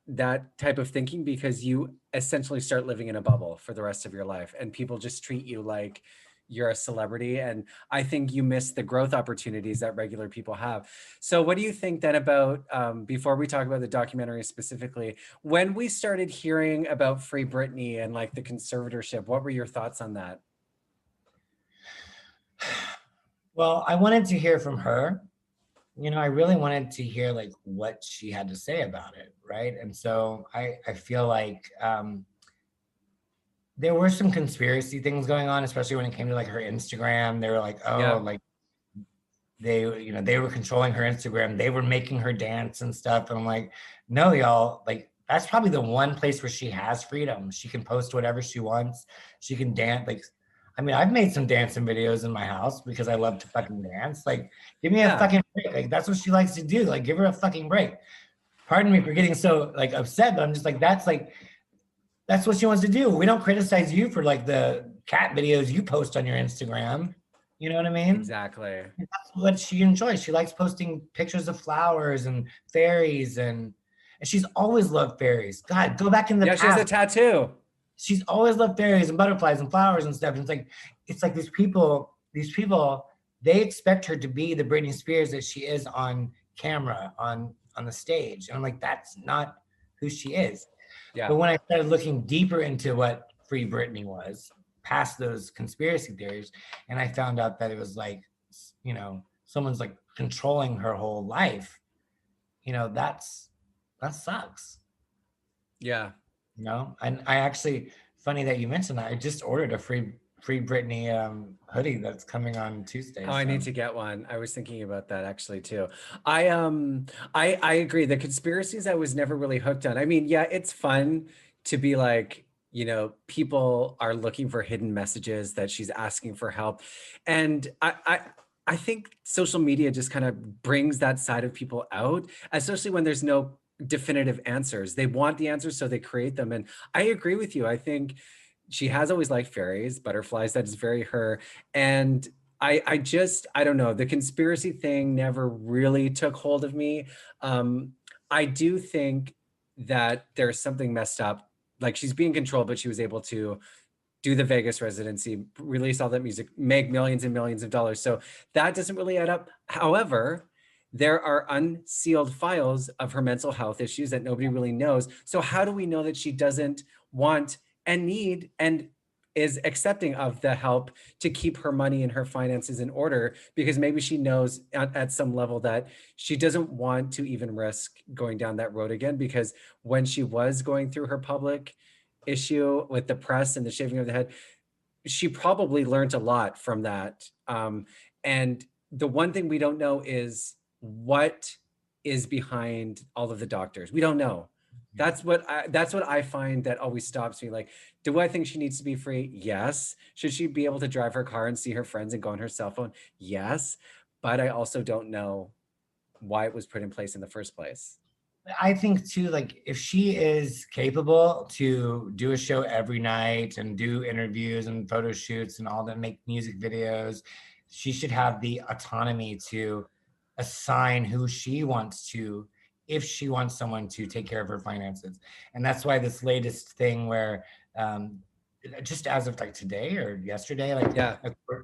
type of thinking because you essentially start living in a bubble for the rest of your life and people just treat you like you're a celebrity, and I think you miss the growth opportunities that regular people have. So what do you think then about before we talk about the documentary specifically, when we started hearing about Free Britney and like the conservatorship, what were your thoughts on that? well, I wanted to hear from her. You know, I really wanted to hear like what she had to say about it, right? And so I feel like there were some conspiracy things going on, especially when it came to like her Instagram. They were like, oh, Yeah. like they, you know, they were controlling her Instagram. They were making her dance and stuff. And I'm like, no, y'all, like that's probably the one place where she has freedom. She can post whatever she wants. She can dance. Like, I mean, I've made some dancing videos in my house because I love to fucking dance. Like, give me a Yeah. fucking break. Like, that's what she likes to do. Like, give her a fucking break. Pardon me for getting so like upset, but I'm just like, that's what she wants to do. We don't criticize you for like the cat videos you post on your Instagram. You know what I mean? Exactly. That's what she enjoys. She likes posting pictures of flowers and fairies and she's always loved fairies. God, go back in the Yeah, she has a past. tattoo. She's always loved fairies and butterflies and flowers and stuff. And it's like these people, they expect her to be the Britney Spears that she is on camera, on the stage. And I'm like, that's not who she is. Yeah. But when I started looking deeper into what Free Britney was, past those conspiracy theories, and I found out that it was like, you know, someone's like controlling her whole life, you know, that sucks. Yeah. You know, and I actually, funny that you mentioned that. I just ordered a Free Britney hoodie that's coming on Tuesday. Oh, I So need to get one. I was thinking about that actually too. I agree. The conspiracies I was never really hooked on. I mean, yeah, it's fun to be like, you know, people are looking for hidden messages that she's asking for help. And I think social media just kind of brings that side of people out, especially when there's no definitive answers. They want the answers, so they create them. And I agree with you. I think she has always liked fairies, butterflies. That is very her. And I don't know. The conspiracy thing never really took hold of me. Um, I do think that there's something messed up. Like she's being controlled, but she was able to do the Vegas residency, release all that music, make millions and millions of dollars. So that doesn't really add up. However, there are unsealed files of her mental health issues that nobody really knows. So how do we know that she doesn't want and need and is accepting of the help to keep her money and her finances in order? Because maybe she knows at some level that she doesn't want to even risk going down that road again, because when she was going through her public issue with the press and the shaving of the head, she probably learned a lot from that. And the one thing we don't know is what is behind all of the doctors. We don't know. That's what I find that always stops me. Like, do I think she needs to be free? Yes. Should she be able to drive her car and see her friends and go on her cell phone? Yes. But I also don't know why it was put in place in the first place. I think too, like if she is capable to do a show every night and do interviews and photo shoots and all that, make music videos, she should have the autonomy to assign who she wants to, if she wants someone to take care of her finances. And that's why this latest thing where just as of like today or yesterday, like Yeah.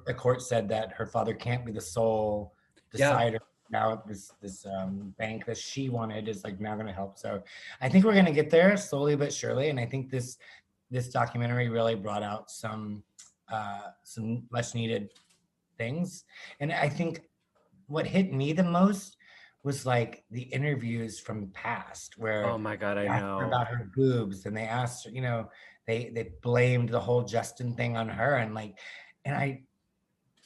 a court said that her father can't be the sole Yeah. decider. Now this bank that she wanted is like now going to help. So I think we're going to get there slowly but surely. And I think this documentary really brought out some much needed things. And I think what hit me the most was like the interviews from the past where Oh my God, I they asked her know. about her boobs and they asked her, you know, they blamed the whole Justin thing on her and like, and I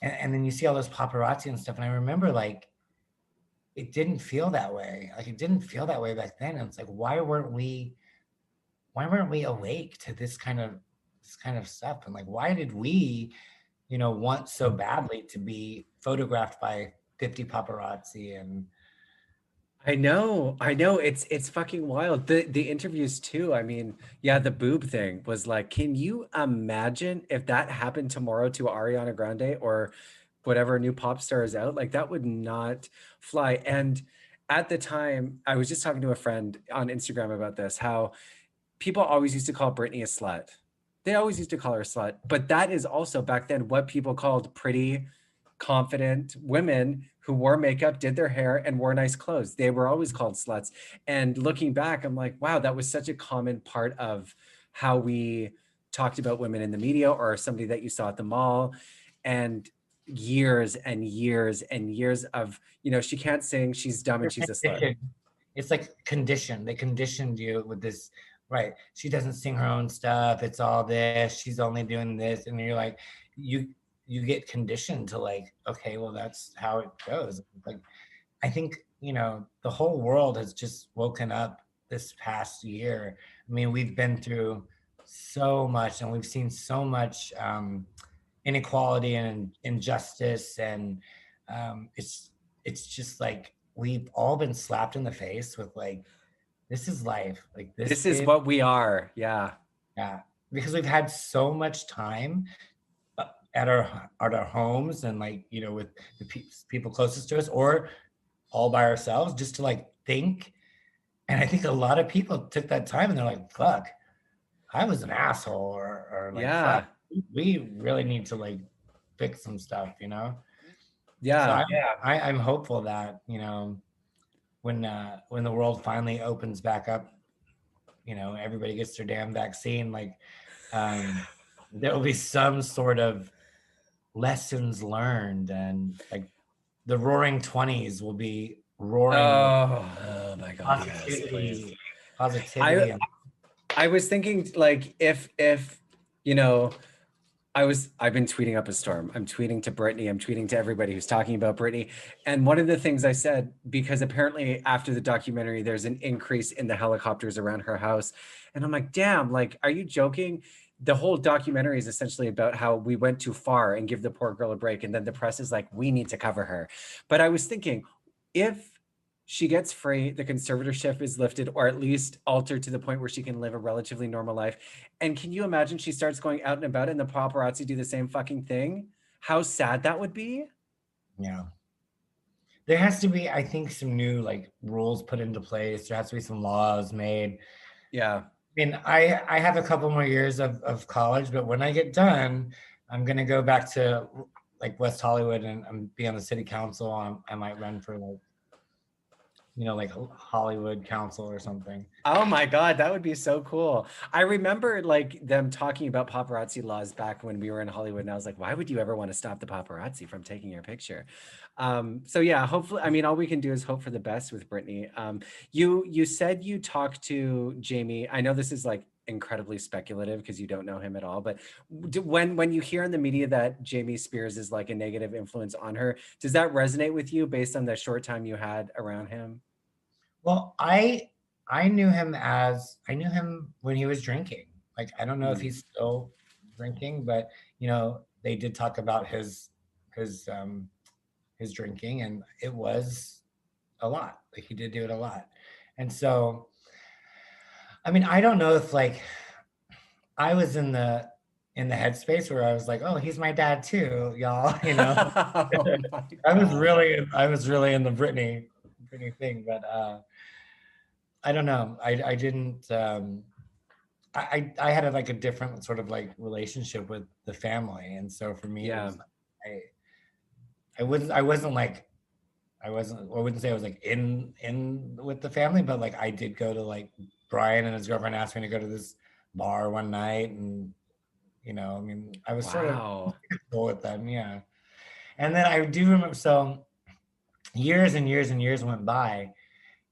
and then you see all those paparazzi and stuff. And I remember like it didn't feel that way. Like it didn't feel that way back then. And it's like, why weren't we awake to this kind of stuff? And like, why did we, you know, want so badly to be photographed by 50 paparazzi? And I know. It's fucking wild. The interviews too. I mean, yeah, the boob thing was like, can you imagine if that happened tomorrow to Ariana Grande or whatever new pop star is out? Like that would not fly. And at the time, I was just talking to a friend on Instagram about this, how people always used to call Britney a slut. They always used to call her a slut, but that is also back then what people called pretty, confident women who wore makeup, did their hair, and wore nice clothes. They were always called sluts. And looking back, I'm like, wow, that was such a common part of how we talked about women in the media or somebody that you saw at the mall. And years and years and years of, she can't sing, she's dumb, and she's a slut. It's like conditioned. They conditioned you with this, right? She doesn't sing her own stuff. It's all this. She's only doing this, and you're like, you get conditioned to like, okay, well, that's how it goes. Like, I think the whole world has just woken up this past year. I mean, we've been through so much, and we've seen so much inequality and injustice, and it's just like we've all been slapped in the face with like, this is life, like This is what we are. Yeah. yeah, because we've had so much time at our homes, and like with the people closest to us, or all by ourselves, just to like think. And I think a lot of people took that time and they're like, fuck, I was an asshole, or like, Yeah. fuck, we really need to like fix some stuff, Yeah. So I'm hopeful that when the world finally opens back up, everybody gets their damn vaccine, like there will be some sort of lessons learned, and like the Roaring 20s will be roaring Oh my God. positivity, Yes, positivity. I was thinking like if you know I've been tweeting up a storm. I'm tweeting to Britney. I'm tweeting to everybody who's talking about Britney. And one of the things I said, because apparently after the documentary, there's an increase in the helicopters around her house. And I'm like, damn, like, are you joking? The whole documentary is essentially about how we went too far and give the poor girl a break. And then the press is like, we need to cover her. But I was thinking, if she gets free, the conservatorship is lifted, or at least altered to the point where she can live a relatively normal life. And can you imagine she starts going out and about and the paparazzi do the same fucking thing? How sad that would be. Yeah. There has to be, I think, some new like rules put into place. There has to be some laws made. Yeah. I mean, I have a couple more years of college, but when I get done, I'm gonna go back to like West Hollywood and be on the city council. I might run for like like Hollywood council or something. Oh my God, that would be so cool. I remember like them talking about paparazzi laws back when we were in Hollywood, and I was like, why would you ever want to stop the paparazzi from taking your picture? So yeah, hopefully, I mean, all we can do is hope for the best with Britney. You said you talked to Jamie. I know this is like incredibly speculative because you don't know him at all, but when you hear in the media that Jamie Spears is like a negative influence on her, does that resonate with you based on the short time you had around him? Well, I knew him when he was drinking. Like, I don't know if he's still drinking, but they did talk about his his drinking, and it was a lot. Like, he did do it a lot. And so, I mean, I don't know if like I was in the headspace where I was like, oh, he's my dad too, y'all. Oh I was really in the Britney thing, but I don't know. I didn't. I had like a different sort of like relationship with the family, and so for me, it Yeah. was like, I wasn't like I wouldn't say I was like in with the family, but like I did go to like Brian and his girlfriend asked me to go to this bar one night, and I mean, I was sort of cool with them, yeah. And then I do remember, so years and years and years went by,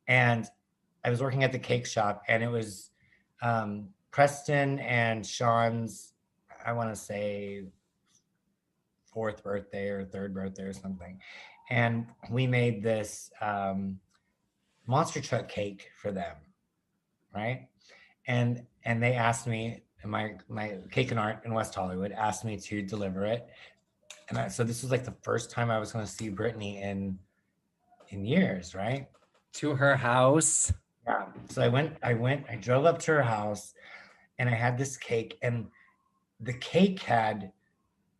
and I was working at the cake shop, and it was Preston and Sean's, I want to say, fourth birthday or third birthday or something. And we made this monster truck cake for them, right? And they asked me, my Cake and Art in West Hollywood asked me to deliver it. And so this was like the first time I was going to see Britney in years, right? To her house. Yeah. So I drove up to her house and I had this cake, and the cake had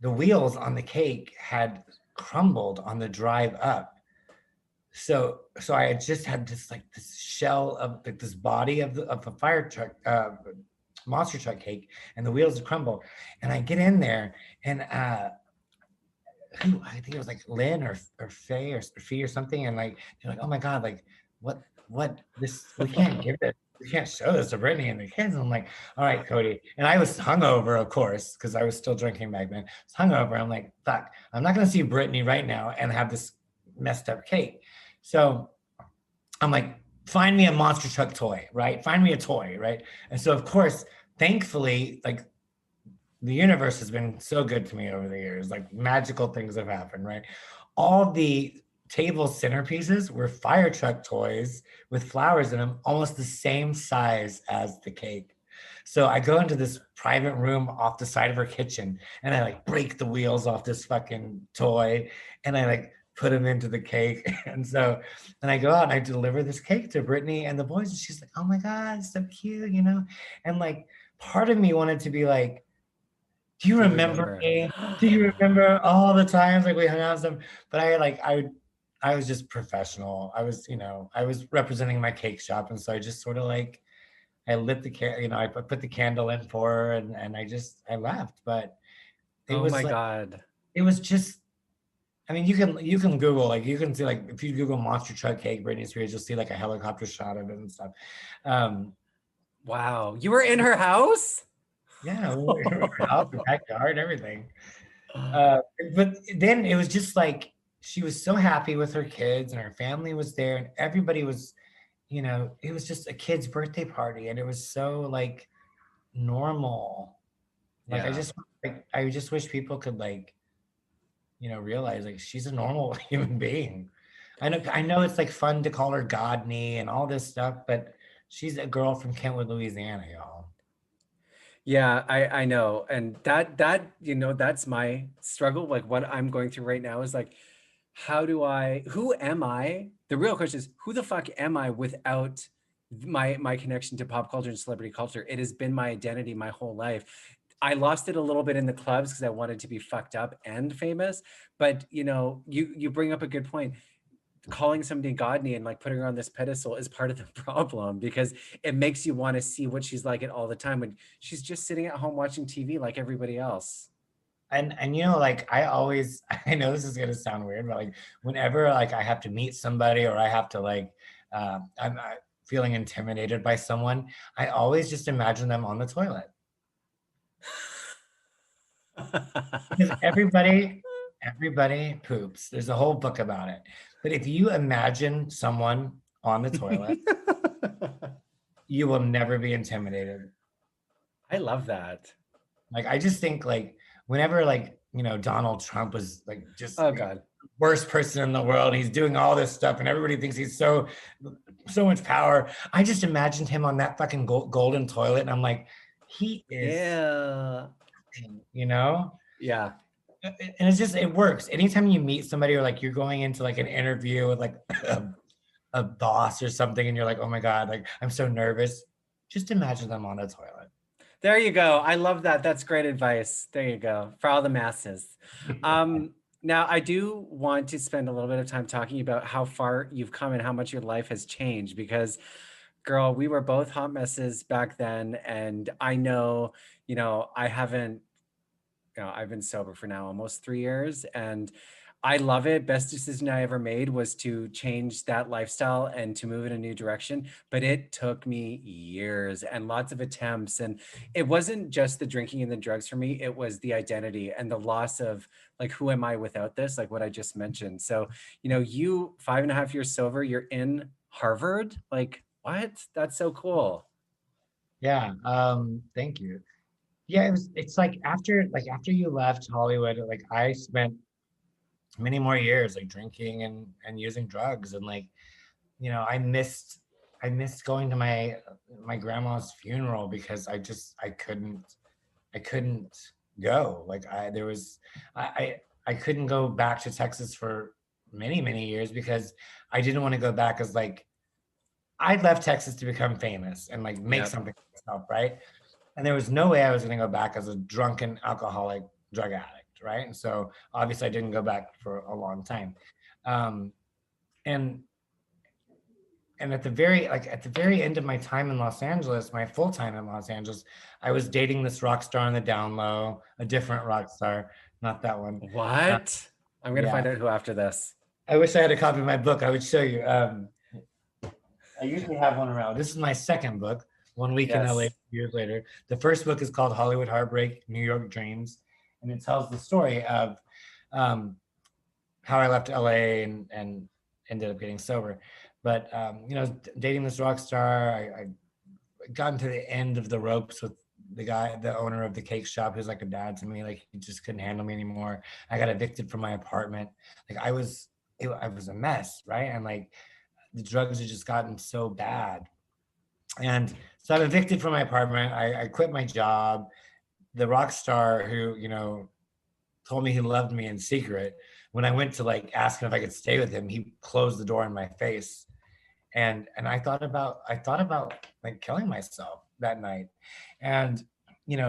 the wheels on the cake had crumbled on the drive up. So I had just had this shell of like this body of a fire truck, monster truck cake, and the wheels had crumbled. And I get in there, and I think it was like Lynn or Faye or Fee or something, and like they're like, oh my god, like what this we can't give it. We can't show this to Brittany and the kids. And I'm like, all right, Kody. And I was hungover, of course, because I was still drinking back then. I was hungover. I'm like, fuck, I'm not gonna see Brittany right now and have this messed up cake. So I'm like, find me a monster truck toy, right? Find me a toy, right? And so of course, thankfully, like the universe has been so good to me over the years. Like magical things have happened, right? All the table centerpieces were fire truck toys with flowers in them, almost the same size as the cake. So I go into this private room off the side of her kitchen and I like break the wheels off this fucking toy and I like put them into the cake. And so then I go out and I deliver this cake to Brittany and the boys, and she's like, oh my God, it's so cute, you know? And like part of me wanted to be like, do you remember me? Do you remember all the times like we hung out and stuff? But I was just professional. I was, I was representing my cake shop. And so I just sort of like, I lit the I put the candle in for her and I left. But it Oh was my like, God. it was just, I mean, you can Google, like you can see like, if you Google monster truck cake, Britney Spears, you'll see like a helicopter shot of it and stuff. Wow. You were in her house? Yeah, we were out the backyard, everything. But then it was just like she was so happy with her kids and her family was there and everybody was, it was just a kid's birthday party and it was so like normal. Like Yeah. I just wish people could like, realize like she's a normal human being. I know it's like fun to call her Godney and all this stuff, but she's a girl from Kentwood, Louisiana, y'all. Yeah, I know. And that that's my struggle. Like what I'm going through right now is like, who am I? The real question is, who the fuck am I without my connection to pop culture and celebrity culture? It has been my identity my whole life. I lost it a little bit in the clubs because I wanted to be fucked up and famous. But you bring up a good point. Calling somebody Godney and like putting her on this pedestal is part of the problem because it makes you want to see what she's like at all the time when she's just sitting at home watching TV like everybody else. And like I always, I know this is gonna sound weird, but like whenever like I have to meet somebody or I have to like I'm feeling intimidated by someone, I always just imagine them on the toilet. Because everybody poops. There's a whole book about it. But if you imagine someone on the toilet, you will never be intimidated. I love that. Like I just think like whenever like Donald Trump was like just Oh God. worst person in the world, he's doing all this stuff and everybody thinks he's so much power. I just imagined him on that fucking golden toilet and I'm like, he is, Yeah. Yeah. And it's just, it works. Anytime you meet somebody or like you're going into like an interview with like a boss or something and you're like, oh my God, like I'm so nervous, just imagine them on a toilet. There you go. I love that. That's great advice. There you go. For all the masses. Now, I do want to spend a little bit of time talking about how far you've come and how much your life has changed because, girl, we were both hot messes back then. And I know, I've been sober for now almost 3 years and I love it. Best decision I ever made was to change that lifestyle and to move in a new direction. But it took me years and lots of attempts. And it wasn't just the drinking and the drugs for me. It was the identity and the loss of like, who am I without this? Like what I just mentioned. So, you 5.5 years sober, you're in Harvard. Like what? That's so cool. Yeah. Thank you. Yeah. It's like after you left Hollywood, like I spent many more years like drinking and using drugs and like I missed going to my grandma's funeral because I couldn't go. Like I couldn't go back to Texas for many years because I didn't want to go back as like I left Texas to become famous and like make something for myself, right? And there was no way I was going to go back as a drunken alcoholic drug addict, right? And so obviously I didn't go back for a long time. Um, and and at the very end of my time in Los Angeles, my full time in Los Angeles, I was dating this rock star on the down low, a different rock star, not that one. What? I'm gonna find out who after this. I wish I had a copy of my book. I would show you. I usually have one around. This is my second book, One Week in LA, years later. The first book is called Hollywood Heartbreak, New York Dreams. And it tells the story of how I left LA and ended up getting sober. But, dating this rock star, I got into the end of the ropes with the owner of the cake shop, who's like a dad to me. Like, he just couldn't handle me anymore. I got evicted from my apartment. Like, I was a mess, right? And like, the drugs had just gotten so bad. And so I'm evicted from my apartment. I quit my job. The rock star who, told me he loved me in secret, when I went to like ask him if I could stay with him, he closed the door in my face. And I thought about like killing myself that night. And,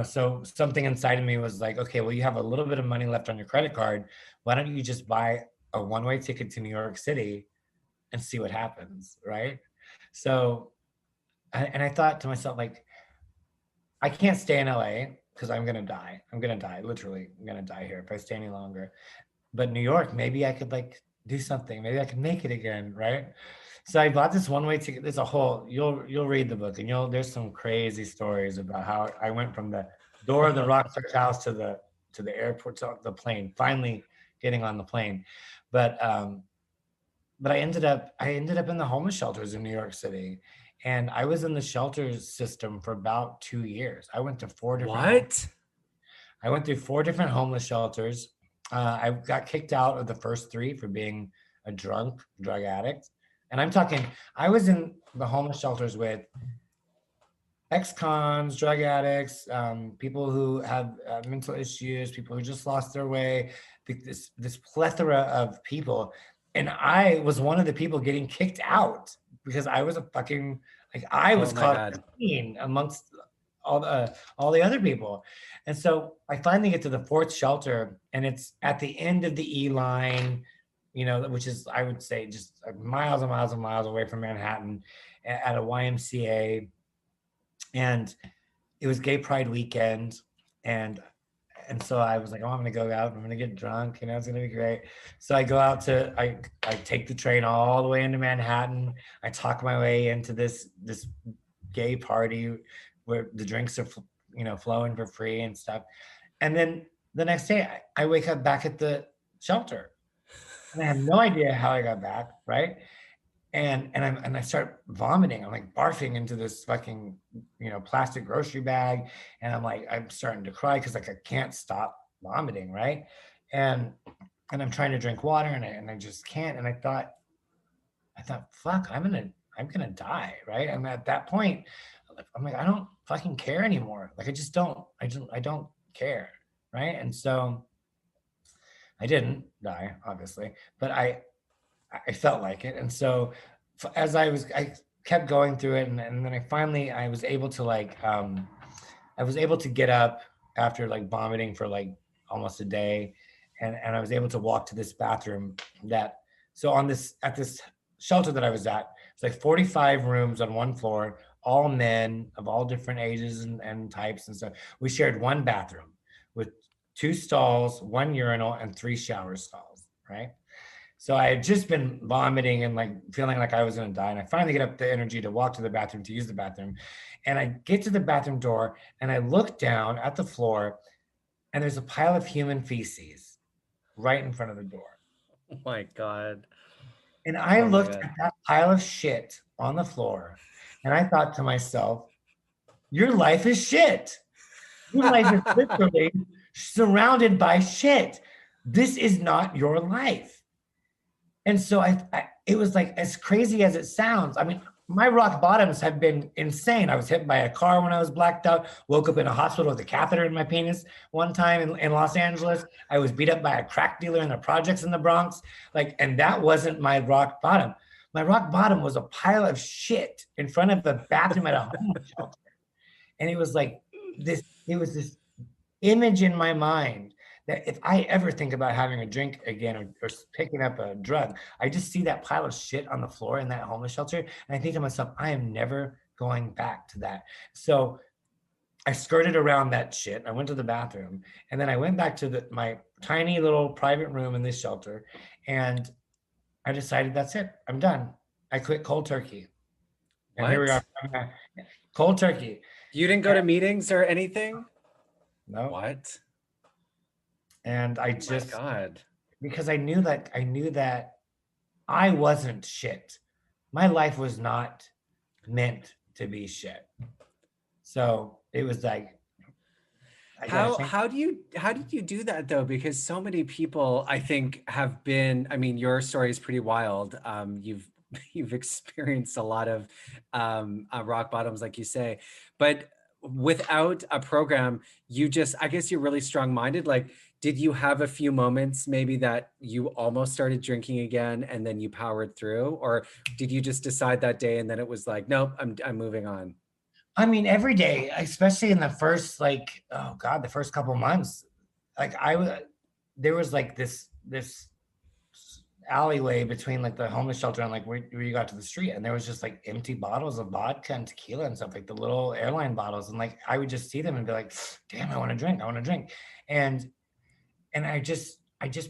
so something inside of me was like, okay, well, you have a little bit of money left on your credit card. Why don't you just buy a one-way ticket to New York City and see what happens, right? So, I thought to myself, like, I can't stay in LA because I'm gonna die. I'm gonna die, literally. I'm gonna die here if I stay any longer. But New York, maybe I could like do something. Maybe I could make it again, right? So I bought this one-way ticket. There's a whole. You'll read the book, and there's some crazy stories about how I went from the door of the rockstar's house to the airport, to the plane. Finally getting on the plane, but I ended up in the homeless shelters in New York City, and I was in the shelter system for about 2 years. I went to 4 different. I went through 4 different homeless shelters. I got kicked out of the first 3 for being a drug addict, and I'm talking. I was in the homeless shelters with ex-cons, drug addicts, people who have mental issues, people who just lost their way. This plethora of people. And I was one of the people getting kicked out because I was I was caught amongst all the other people. And so I finally get to the 4th shelter, and it's at the end of the E line, which is, I would say, just miles and miles and miles away from Manhattan, at a YMCA. And it was Gay Pride weekend. And so I was like, oh, I'm going to go out. I'm going to get drunk. It's going to be great. So I go out I take the train all the way into Manhattan. I talk my way into this gay party where the drinks are, flowing for free and stuff. And then the next day I wake up back at the shelter, and I have no idea how I got back. Right. And I start vomiting. I'm like barfing into this fucking, plastic grocery bag. And I'm starting to cry because like I can't stop vomiting, right? And I'm trying to drink water, and I just can't. And I thought, fuck, I'm gonna die, right? And at that point, I'm like, I don't fucking care anymore. Like I don't care, right? And so I didn't die, obviously, but I felt like it. And so as I kept going through it, and then I was able to I was able to get up after like vomiting for like almost a day. And I was able to walk to this bathroom at this shelter that I was at. It's like 45 rooms on one floor, all men of all different ages and types and stuff. We shared one bathroom with 2 stalls, 1 urinal, and 3 shower stalls, right? So I had just been vomiting and like feeling like I was going to die. And I finally get up the energy to walk to the bathroom, to use the bathroom. And I get to the bathroom door, and I look down at the floor, and there's a pile of human feces right in front of the door. Oh my God. And I looked at that pile of shit on the floor, and I thought to myself, your life is shit. Your life is literally surrounded by shit. This is not your life. And so it was like, as crazy as it sounds, I mean, my rock bottoms have been insane. I was hit by a car when I was blacked out, woke up in a hospital with a catheter in my penis one time in Los Angeles. I was beat up by a crack dealer in the projects in the Bronx. And that wasn't my rock bottom. My rock bottom was a pile of shit in front of a bathroom at a homeless shelter. And it was like it was this image in my mind that if I ever think about having a drink again or picking up a drug, I just see that pile of shit on the floor in that homeless shelter. And I think to myself, I am never going back to that. So I skirted around that shit. I went to the bathroom and then I went back to my tiny little private room in this shelter. And I decided that's it. I'm done. I quit cold turkey. And here we are. Cold turkey. You didn't go to meetings or anything? No. What? And I just, God. Because I knew that I wasn't shit. My life was not meant to be shit. So it was like, how did you do that though? Because so many people, I think, have been, I mean, your story is pretty wild. You've experienced a lot of rock bottoms, like you say, but without a program, I guess you're really strong-minded. Like, did you have a few moments maybe that you almost started drinking again and then you powered through? Or did you just decide that day and then it was like, nope, I'm moving on? I mean, every day, especially in the first, like, oh God, the first couple months, like there was like this alleyway between like the homeless shelter and like where you got to the street, and there was just like empty bottles of vodka and tequila and stuff, like the little airline bottles, and like I would just see them and be like, damn, I want to drink, and I just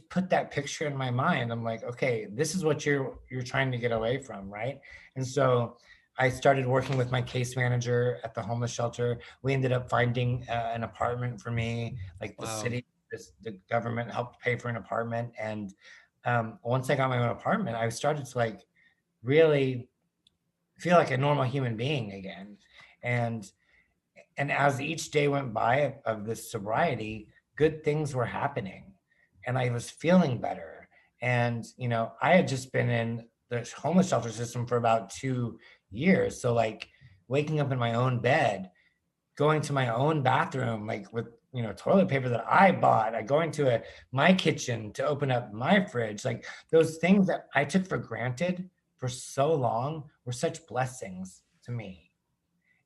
put that picture in my mind. I'm like, okay, this is what you're trying to get away from, right? And so I started working with my case manager at the homeless shelter. We ended up finding an apartment for me, like the city, the government helped pay for an apartment. And once I got my own apartment, I started to like really feel like a normal human being again. And as each day went by of this sobriety, good things were happening and I was feeling better. And, you know, I had just been in the homeless shelter system for about 2 years. So like waking up in my own bed, going to my own bathroom, like with, you know, toilet paper that I bought, I going to my kitchen to open up my fridge, like those things that I took for granted for so long were such blessings to me.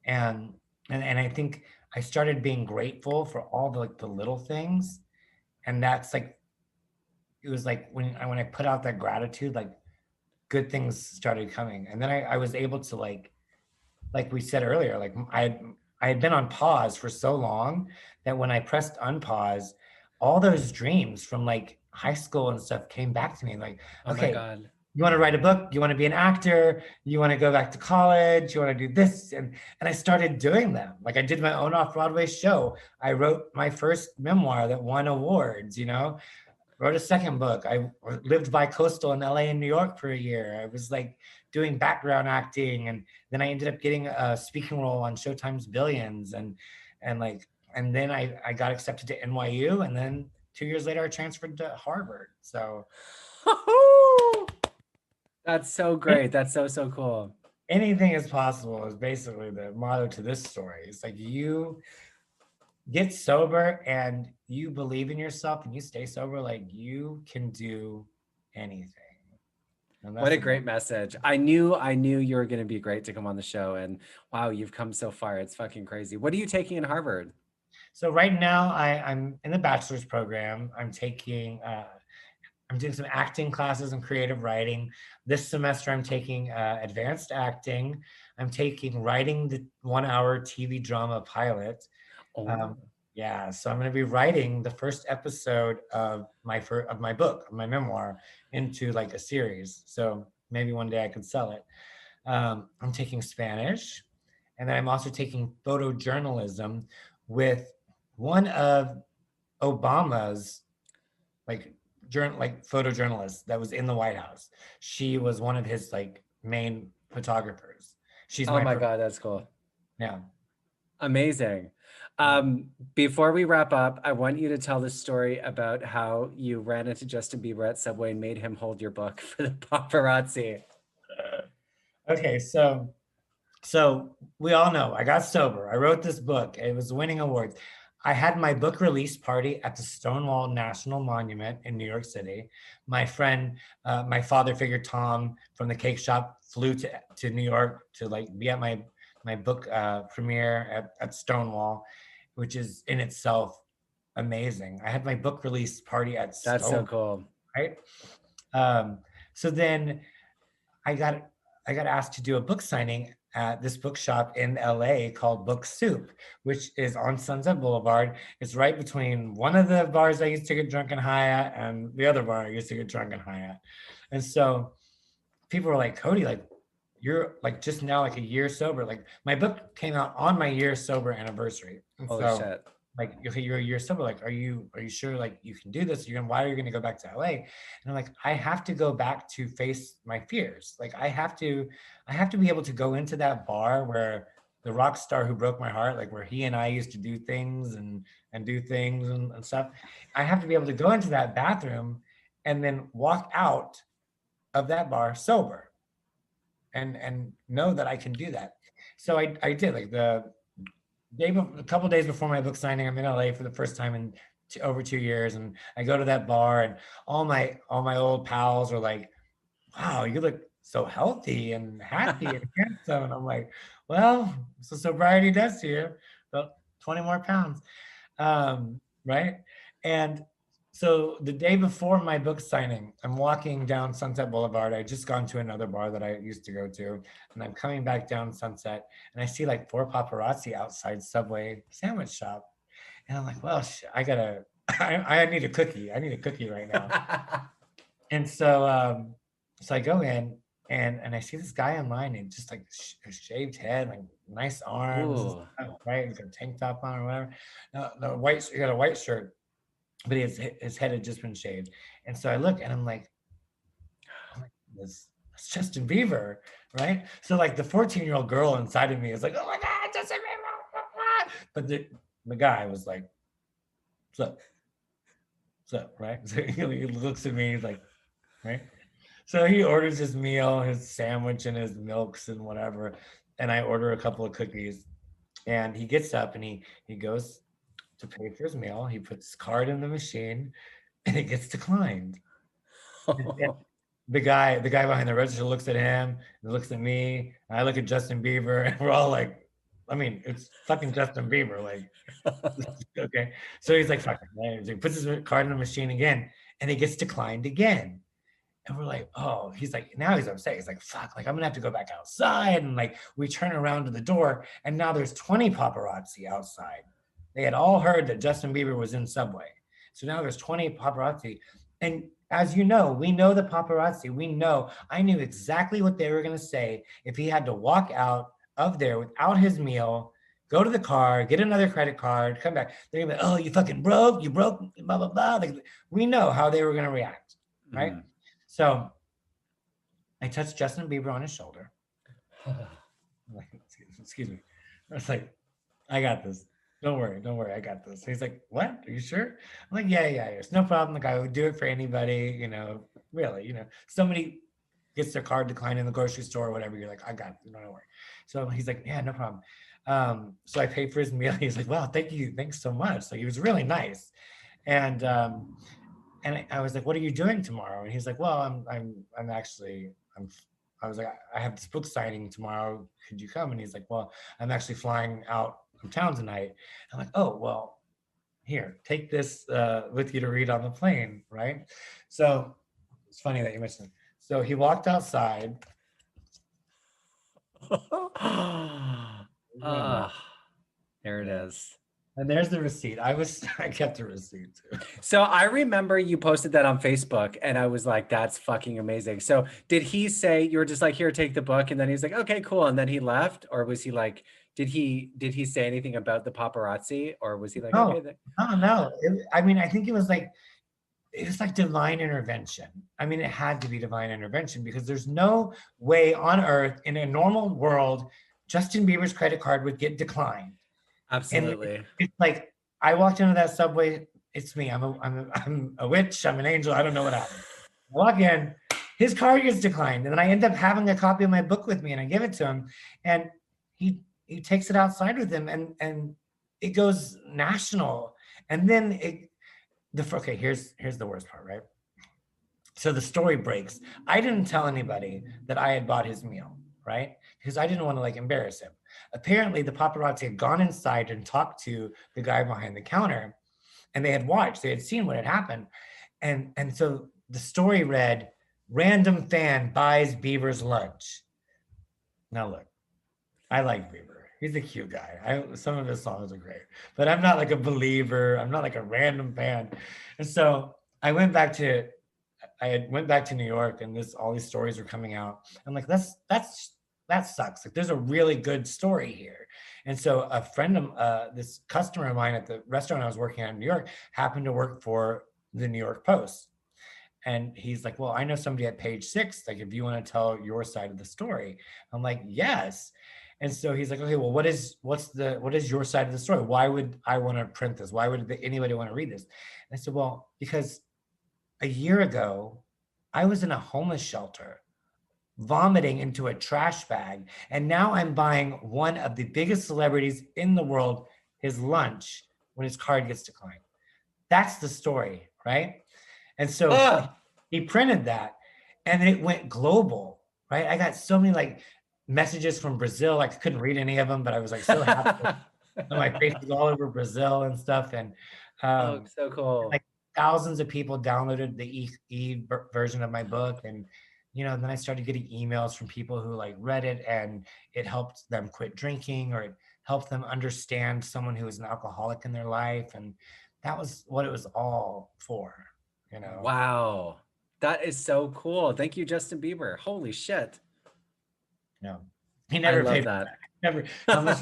And I think I started being grateful for all the like the little things. And that's like, it was like when I put out that gratitude, like good things started coming. And then I was able to like we said earlier, like I had been on pause for so long that when I pressed unpause, all those dreams from like high school and stuff came back to me. Like, okay, my God, you want to write a book? You want to be an actor? You want to go back to college? You want to do this? And I started doing them. Like I did my own off-Broadway show. I wrote my first memoir that won awards, you know, wrote a second book. I lived bi-coastal in LA and New York for a year. I was like doing background acting. And then I ended up getting a speaking role on Showtime's Billions. And then I got accepted to NYU. And then 2 years later, I transferred to Harvard. So that's so great. That's so cool. Anything is possible is basically the motto to this story. It's like you get sober and you believe in yourself and you stay sober, like you can do anything. What a great message. I knew you were going to be great to come on the show, and wow, you've come so far. It's fucking crazy. What are you taking in Harvard? So right now I'm in the bachelor's program. I'm doing some acting classes and creative writing. This semester, I'm taking advanced acting. I'm taking writing the 1-hour TV drama pilot. Yeah, so I'm going to be writing the first episode of my book, of my memoir, into like a series. So maybe one day I could sell it. I'm taking Spanish, and then I'm also taking photojournalism with one of Obama's photojournalists that was in the White House. She was one of his like main photographers. She's oh my God, that's cool. Yeah. Amazing. Before we wrap up, I want you to tell the story about how you ran into Justin Bieber at Subway and made him hold your book for the paparazzi. Okay, so we all know I got sober. I wrote this book. It was winning awards. I had my book release party at the Stonewall National Monument in New York City. My friend, my father figure Tom from the cake shop flew to New York to like be at my book premiere at Stonewall, which is in itself amazing. I had my book release party at That's so Stonewall, cool. right? So then I got asked to do a book signing at this bookshop in LA called Book Soup, which is on Sunset Boulevard. It's right between one of the bars I used to get drunk and high at and the other bar I used to get drunk and high at. And so people were like, Kody, like you're like just now like a year sober. Like my book came out on my year sober anniversary. And Holy so shit. like, okay, you're a year sober. Like, are you sure like you can do this? Why are you gonna go back to LA? And I'm like, I have to go back to face my fears. Like I have to be able to go into that bar where the rock star who broke my heart, like where he and I used to do things and do things and stuff. I have to be able to go into that bathroom and then walk out of that bar sober and know that I can do that. So I did. Like a couple days before my book signing, I'm in LA for the first time in over 2 years, and I go to that bar, and all my old pals are like, "Wow, you look so healthy and happy and handsome." And I'm like, "Well, so sobriety does to you, about 20 more pounds, right?" And so the day before my book signing, I'm walking down Sunset Boulevard. I just gone to another bar that I used to go to, and I'm coming back down Sunset, and I see like 4 paparazzi outside Subway sandwich shop, and I'm like, well, I need a cookie. I need a cookie right now. And so I go in, and I see this guy in line, and just like a shaved head, like nice arms, stuff, right? He's got a tank top on or whatever. He got a white shirt, but his head had just been shaved. And so I look and I'm like, this it's Justin Bieber, right? So like the 14-year-old girl inside of me is like, oh my God, Justin Bieber. But the guy was like, what's up, right? So he looks at me, he's like, right? So he orders his meal, his sandwich and his milks and whatever. And I order a couple of cookies. And he gets up and he goes to pay for his meal. He puts his card in the machine and it gets declined. The guy behind the register looks at him and looks at me. And I look at Justin Bieber, and we're all like, I mean, it's fucking Justin Bieber. Like, okay. So he's like, fuck it. So he puts his card in the machine again and it gets declined again. And we're like, oh, he's like, now he's upset. He's like, fuck, like I'm gonna have to go back outside. And like we turn around to the door and now there's 20 paparazzi outside. They had all heard that Justin Bieber was in Subway. So now there's 20 paparazzi. And as you know, we know the paparazzi. We know, I knew exactly what they were gonna say if he had to walk out of there without his meal, go to the car, get another credit card, come back. They're gonna be, oh, you fucking broke, blah, blah, blah. Like, we know how they were gonna react, right? Mm. So I touched Justin Bieber on his shoulder. Excuse me. I was like, I got this. Don't worry, I got this. He's like, what? Are you sure? I'm like, yeah. It's no problem. Like, I would do it for anybody, really, somebody gets their card declined in the grocery store or whatever. You're like, I got it. Don't worry. So he's like, yeah, no problem. So I paid for his meal. He's like, wow, thank you. Thanks so much. So he was really nice. And I was like, what are you doing tomorrow? And he's like, well, I was like, I have this book signing tomorrow. Could you come? And he's like, well, I'm actually flying out from town tonight. I'm like, oh, well, here, take this with you to read on the plane, right? So it's funny that you mentioned it. So he walked outside. There it is. And there's the receipt. I kept the receipt too. So I remember you posted that on Facebook and I was like, that's fucking amazing. So did he say, you were just like, here, take the book. And then he's like, okay, cool. And then he left? Or was he like, did he say anything about the paparazzi? Or was he like, no, okay. No. I think it was like divine intervention. I mean, it had to be divine intervention because there's no way on earth in a normal world, Justin Bieber's credit card would get declined. Absolutely. And it's like I walked into that Subway. It's me. I'm a witch. I'm an angel. I don't know what happened. I walk in, his card gets declined, and then I end up having a copy of my book with me, and I give it to him, and he takes it outside with him, and it goes national. And then okay, here's the worst part, right? So the story breaks. I didn't tell anybody that I had bought his meal, right? Because I didn't want to like embarrass him. Apparently, the paparazzi had gone inside and talked to the guy behind the counter, and they had watched, they had seen what had happened. And so the story read, random fan buys Bieber's lunch. Now look, I like Bieber. He's a cute guy. Some of his songs are great, but I'm not like a believer. I'm not like a random fan. And so I went back to New York, and all these stories were coming out. I'm like, that sucks. Like, there's a really good story here. And so a friend of this customer of mine at the restaurant I was working at in New York happened to work for the New York Post. And he's like, well, I know somebody at Page Six. Like, if you want to tell your side of the story, I'm like, yes. And so he's like, okay, well, what is your side of the story? Why would I want to print this? Why would anybody want to read this? And I said, well, because a year ago, I was in a homeless shelter, vomiting into a trash bag. And now I'm buying one of the biggest celebrities in the world his lunch when his card gets declined. That's the story, right? And so he printed that, and it went global, right? I got so many like messages from Brazil. I couldn't read any of them, but I was like so happy. My face was all over Brazil and stuff. And so cool. Like thousands of people downloaded the version of my book. And, then I started getting emails from people who like read it, and it helped them quit drinking, or it helped them understand someone who was an alcoholic in their life. And that was what it was all for, Wow. That is so cool. Thank you, Justin Bieber. Holy shit. No, he never paid that. Never. How much?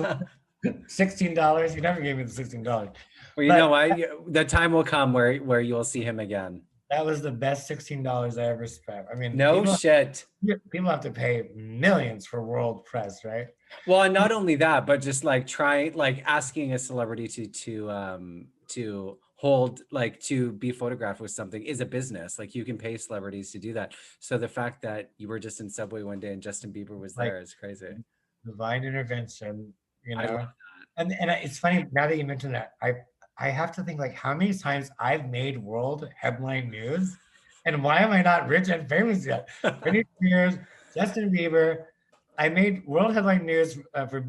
$16. He never gave me the $16. Well, you know what? The time will come where you'll see him again. That was the best $16 I ever spent. I mean, no shit. People have to pay millions for world press, right? Well, and not only that, but just like asking a celebrity to hold, like, to be photographed with something is a business. Like, you can pay celebrities to do that. So the fact that you were just in Subway one day and Justin Bieber was there is crazy. Divine intervention, I love that. And it's funny now that you mentioned that. I have to think, like, how many times I've made world headline news, and why am I not rich and famous yet? Britney Spears, Justin Bieber. I made world headline news for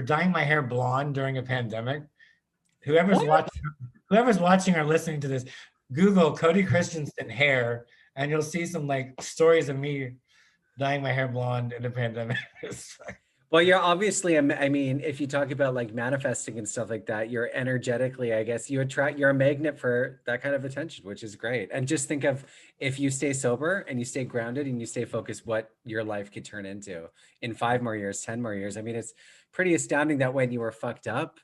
dyeing my hair blonde during a pandemic. Whoever's watching or listening to this, Google Kody Christiansen hair, and you'll see some like stories of me dyeing my hair blonde in a pandemic. Well, you're obviously, I mean, if you talk about like manifesting and stuff like that, you're energetically, I guess you're a magnet for that kind of attention, which is great. And just think of, if you stay sober and you stay grounded and you stay focused, what your life could turn into in 5 more years, 10 more years. I mean, it's pretty astounding that when you were fucked up,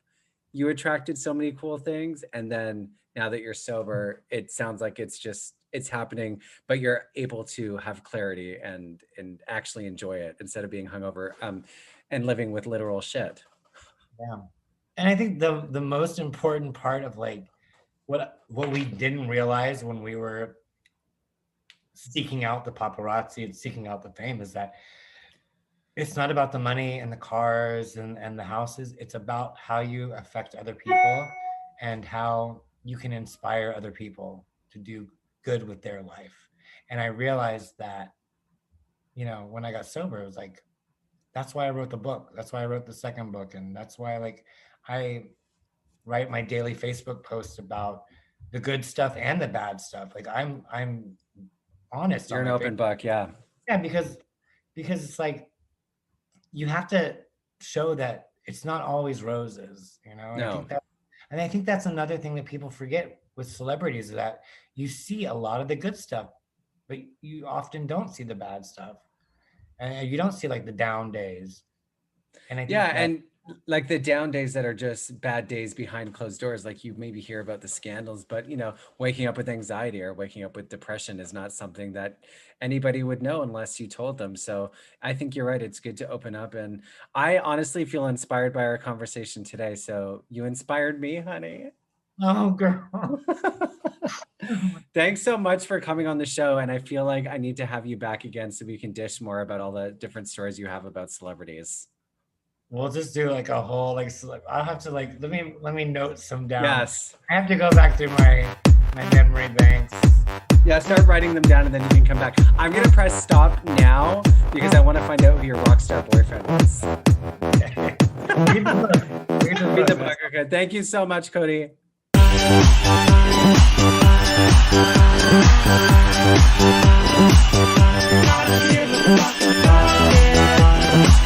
you attracted so many cool things. And then now that you're sober, it sounds like it's happening, but you're able to have clarity and actually enjoy it instead of being hungover and living with literal shit. Yeah. And I think the most important part of like what we didn't realize when we were seeking out the paparazzi and seeking out the fame is that it's not about the money and the cars and the houses. It's about how you affect other people and how you can inspire other people to do good with their life. And I realized that, when I got sober, it was like, that's why I wrote the book. That's why I wrote the second book. And that's why I write my daily Facebook posts about the good stuff and the bad stuff. Like I'm honest. You're an open book. Yeah. Yeah. Because it's like, you have to show that it's not always roses, No. I think that's another thing that people forget with celebrities, is that you see a lot of the good stuff, but you often don't see the bad stuff. And you don't see like the down days. And I think and like the down days that are just bad days behind closed doors, like you maybe hear about the scandals, but waking up with anxiety or waking up with depression is not something that anybody would know unless you told them. So I think you're right. It's good to open up. And I honestly feel inspired by our conversation today. So you inspired me, honey. Oh, girl. Thanks so much for coming on the show. And I feel like I need to have you back again so we can dish more about all the different stories you have about celebrities. We'll just do like a whole like. I'll have to like let me note some down. Yes. I have to go back through my memory banks. Yeah, start writing them down and then you can come back. I'm gonna press stop now because I want to find out who your rock star boyfriend is. Okay. Read the book. Okay. Thank you so much, Kody. Not